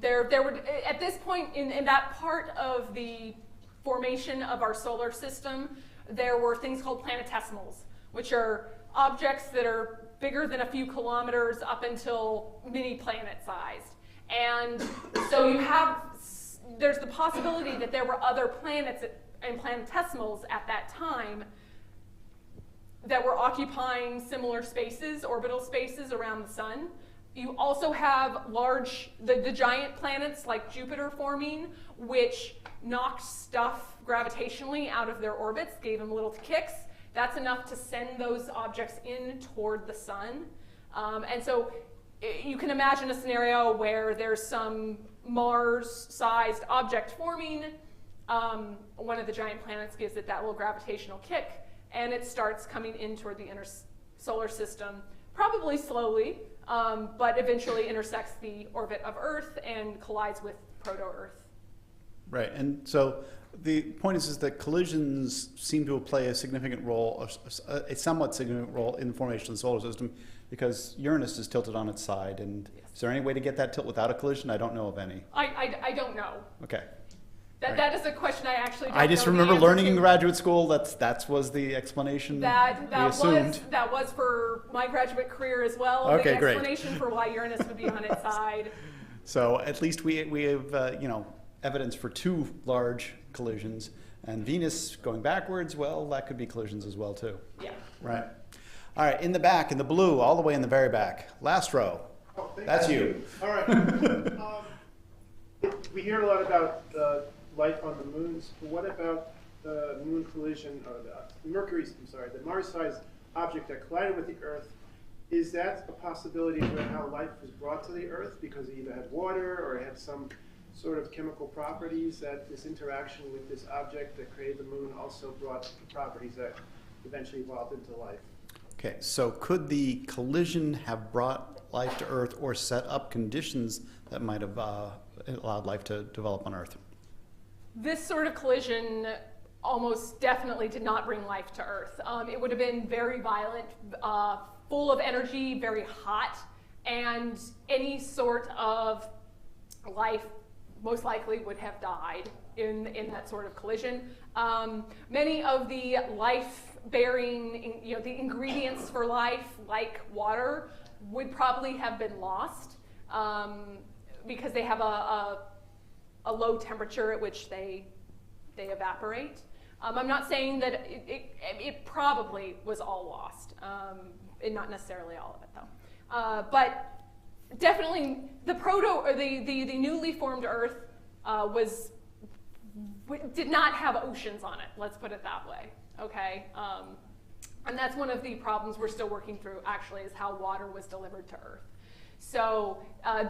There were, at this point in that part of the formation of our solar system, there were things called planetesimals, which are objects that are bigger than a few kilometers up until mini-planet sized. And so there's the possibility that there were other planets and planetesimals at that time that were occupying similar spaces, orbital spaces around the sun. You also have the giant planets like Jupiter forming, which knocked stuff gravitationally out of their orbits, gave them little kicks. That's enough to send those objects in toward the sun. And so you can imagine a scenario where there's some Mars-sized object forming. One of the giant planets gives it that little gravitational kick, and it starts coming in toward the inner solar system, probably slowly, but eventually intersects the orbit of Earth and collides with proto-Earth. Right, and so the point is that collisions seem to play a significant role, a somewhat significant role in the formation of the solar system, because Uranus is tilted on its side. And Yes. Is there any way to get that tilt without a collision? I don't know of any. I don't know. Okay. That is a question I actually don't I just know the remember answer learning to. in graduate school that was the explanation That we assumed. was for my graduate career as well. Okay, the great. explanation for why Uranus would be on its side. So at least we have evidence for two large collisions, and Venus going backwards. Well, that could be collisions as well too. Yeah. Right. All right, in the back, in the blue, all the way in the very back, last row. Oh, thank That's you. All right. We hear a lot about life on the moons, but what about the moon collision, or the Mars-sized object that collided with the Earth? Is that a possibility for how life was brought to the Earth because it either had water or it had some sort of chemical properties that this interaction with this object that created the moon also brought properties that eventually evolved into life? Okay, so could the collision have brought life to Earth or set up conditions that might have allowed life to develop on Earth? This sort of collision almost definitely did not bring life to Earth. It would have been very violent, full of energy, very hot, and any sort of life most likely would have died in that sort of collision. Many of the life-bearing, the ingredients for life, like water, would probably have been lost because they have a low temperature at which they evaporate. I'm not saying that it probably was all lost, and not necessarily all of it though. But definitely the newly formed Earth did not have oceans on it. Let's put it that way. Okay, and that's one of the problems we're still working through. Actually, is how water was delivered to Earth. So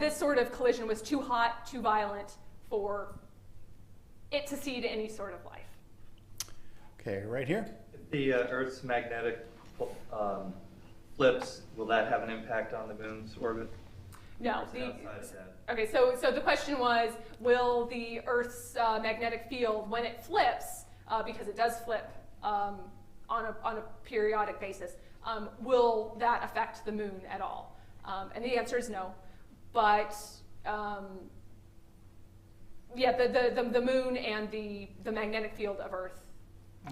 this sort of collision was too hot, too violent for it to seed any sort of life. Okay, right here. If the Earth's magnetic flips, will that have an impact on the moon's orbit? No. Outside of that? Okay, so the question was, will the Earth's magnetic field, when it flips, because it does flip on a periodic basis, will that affect the moon at all? And the answer is no. But yeah, the moon and the magnetic field of Earth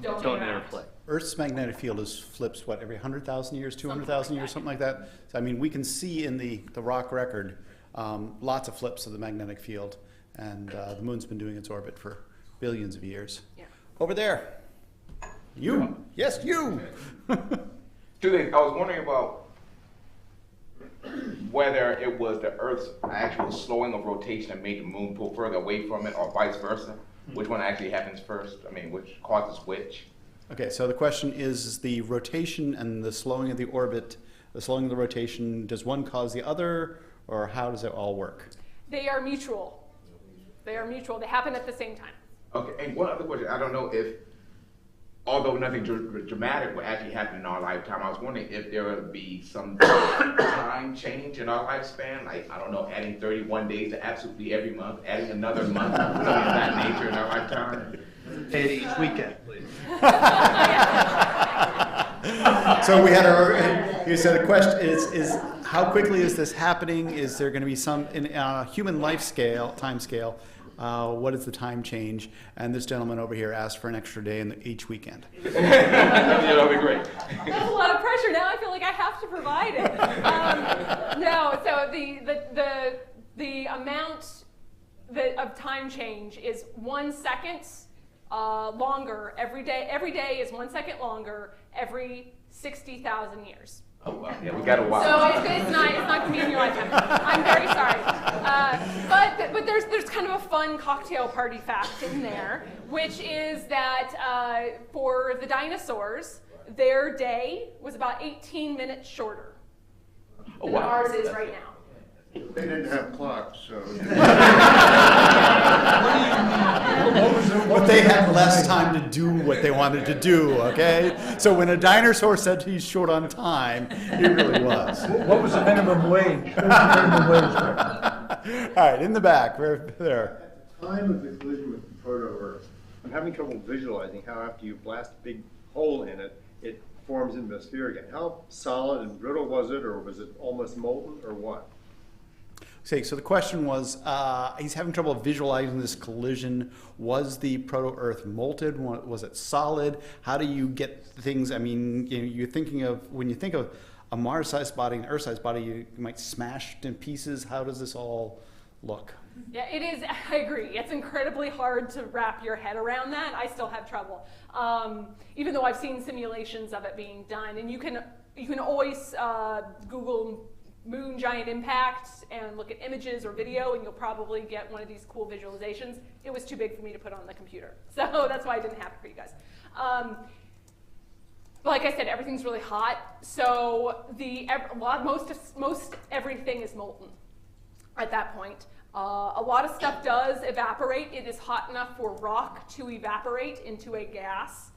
don't interplay. Earth's magnetic field flips, what, every 100,000 years, 200,000 years, something like that? So, I mean, we can see in the rock record lots of flips of the magnetic field, and the moon's been doing its orbit for billions of years. Yeah. Over there. You. Yes, you. Two things. I was wondering about whether it was the Earth's actual slowing of rotation that made the moon pull further away from it, or vice versa. Which one actually happens first? I mean, which causes which? Okay, so the question is the rotation and the slowing of the orbit, the slowing of the rotation, does one cause the other, or how does it all work? They are mutual. They are mutual. They happen at the same time. Okay, and one other question. I don't know if, although nothing dramatic will actually happen in our lifetime, I was wondering if there would be some time change in our lifespan, like, I don't know, adding 31 days to absolutely every month, adding another month, something of that nature in our lifetime. Paid each weekend, please. So we had you said the question is how quickly is this happening? Is there going to be some in human time scale? What is the time change? And this gentleman over here asked for an extra day each weekend. That'll be great. That's a lot of pressure. Now I feel like I have to provide it. No, so the amount of time change is 1 second longer every day. Every day is 1 second longer every 60,000 years. Oh, well, yeah, we got a while. So it's not going to be in your lifetime. I'm very sorry. But there's kind of a fun cocktail party fact in there, which is that for the dinosaurs, their day was about 18 minutes shorter than ours is right now. They didn't have clocks, so. But they had less time to do what they wanted to do, okay? So when a dinosaur said he's short on time, he really was. What was the minimum wage? What was the minimum wage back? All right, in the back, right there. At the time of the collision with the proto-Earth, I'm having trouble visualizing how after you blast a big hole in it, it forms into a sphere again. How solid and brittle was it, or was it almost molten, or what? So the question was, he's having trouble visualizing this collision. Was the proto-Earth molten? Was it solid? How do you get things? I mean, you're thinking of, when you think of a Mars-sized body and an Earth-sized body, you might smash it in pieces. How does this all look? Yeah, it is. I agree. It's incredibly hard to wrap your head around that. I still have trouble, even though I've seen simulations of it being done. And you can always Google moon giant impact and look at images or video, and you'll probably get one of these cool visualizations. It was too big for me to put on the computer, so that's why I didn't have it for you guys. Like I said, everything's really hot, so most everything is molten at that point. A lot of stuff does evaporate. It is hot enough for rock to evaporate into a gas.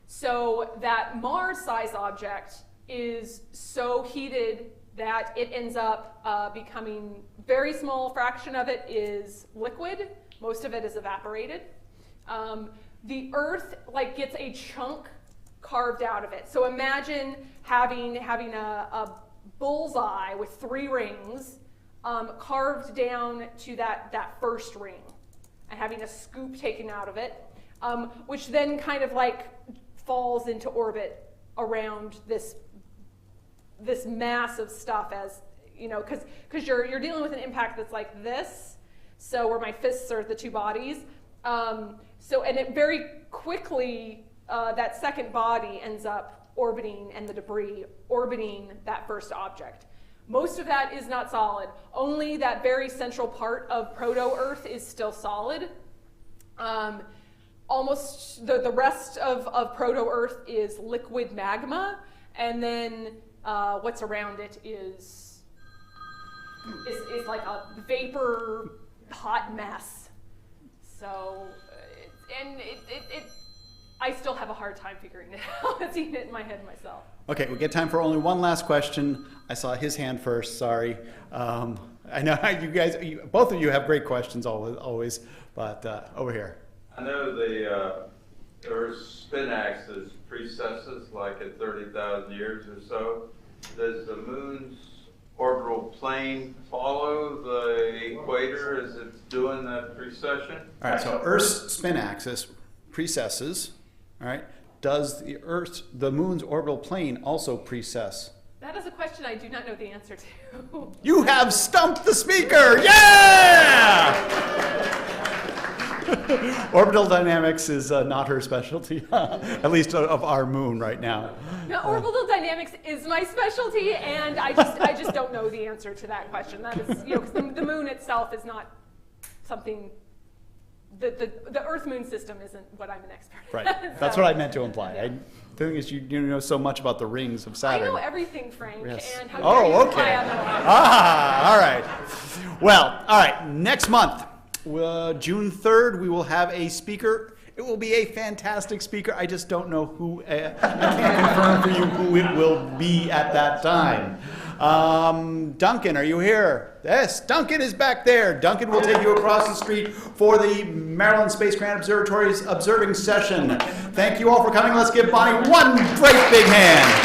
So that Mars-sized object is so heated that it ends up becoming, very small fraction of it is liquid. Most of it is evaporated. The Earth gets a chunk carved out of it. So imagine having a bullseye with 3 rings carved down to that first ring, and having a scoop taken out of it, which then kind of falls into orbit around this mass of stuff, as you know, because you're dealing with an impact that's like this, so where my fists are the 2 bodies, and it very quickly that second body ends up orbiting, and the debris orbiting that first object. Most of that is not solid. Only that very central part of proto-Earth is still solid. Almost the rest of proto-Earth is liquid magma, and then what's around it is like a vapor hot mess. So, I still have a hard time figuring it out, seeing it in my head myself. Okay, we get time for only one last question. I saw his hand first, sorry. I know you guys, both of you have great questions always, but over here. I know the Earth's spin axis precesses like at 30,000 years or so. Does the moon's orbital plane follow the equator as it's doing that precession? All right, so Earth's spin axis precesses, all right? Does the moon's orbital plane also precess? That is a question I do not know the answer to. You have stumped the speaker! Yeah! Orbital dynamics is not her specialty, at least of our moon right now. No, orbital dynamics is my specialty, and I just don't know the answer to that question. That is, because the moon itself is not something. The Earth-Moon system isn't what I'm an expert in. Right. So, that's what I meant to imply. Yeah. The thing is, you know so much about the rings of Saturn. I know everything, Frank. Yes. And how dare you okay. All right. Well, all right. Next month, June 3rd, we will have a speaker. It will be a fantastic speaker. I just don't know who. I can't confirm for you who it will be at that time. Duncan, are you here? Yes, Duncan is back there. Duncan will take you across the street for the Maryland Space Grant Observatory's observing session. Thank you all for coming. Let's give Bonnie one great big hand.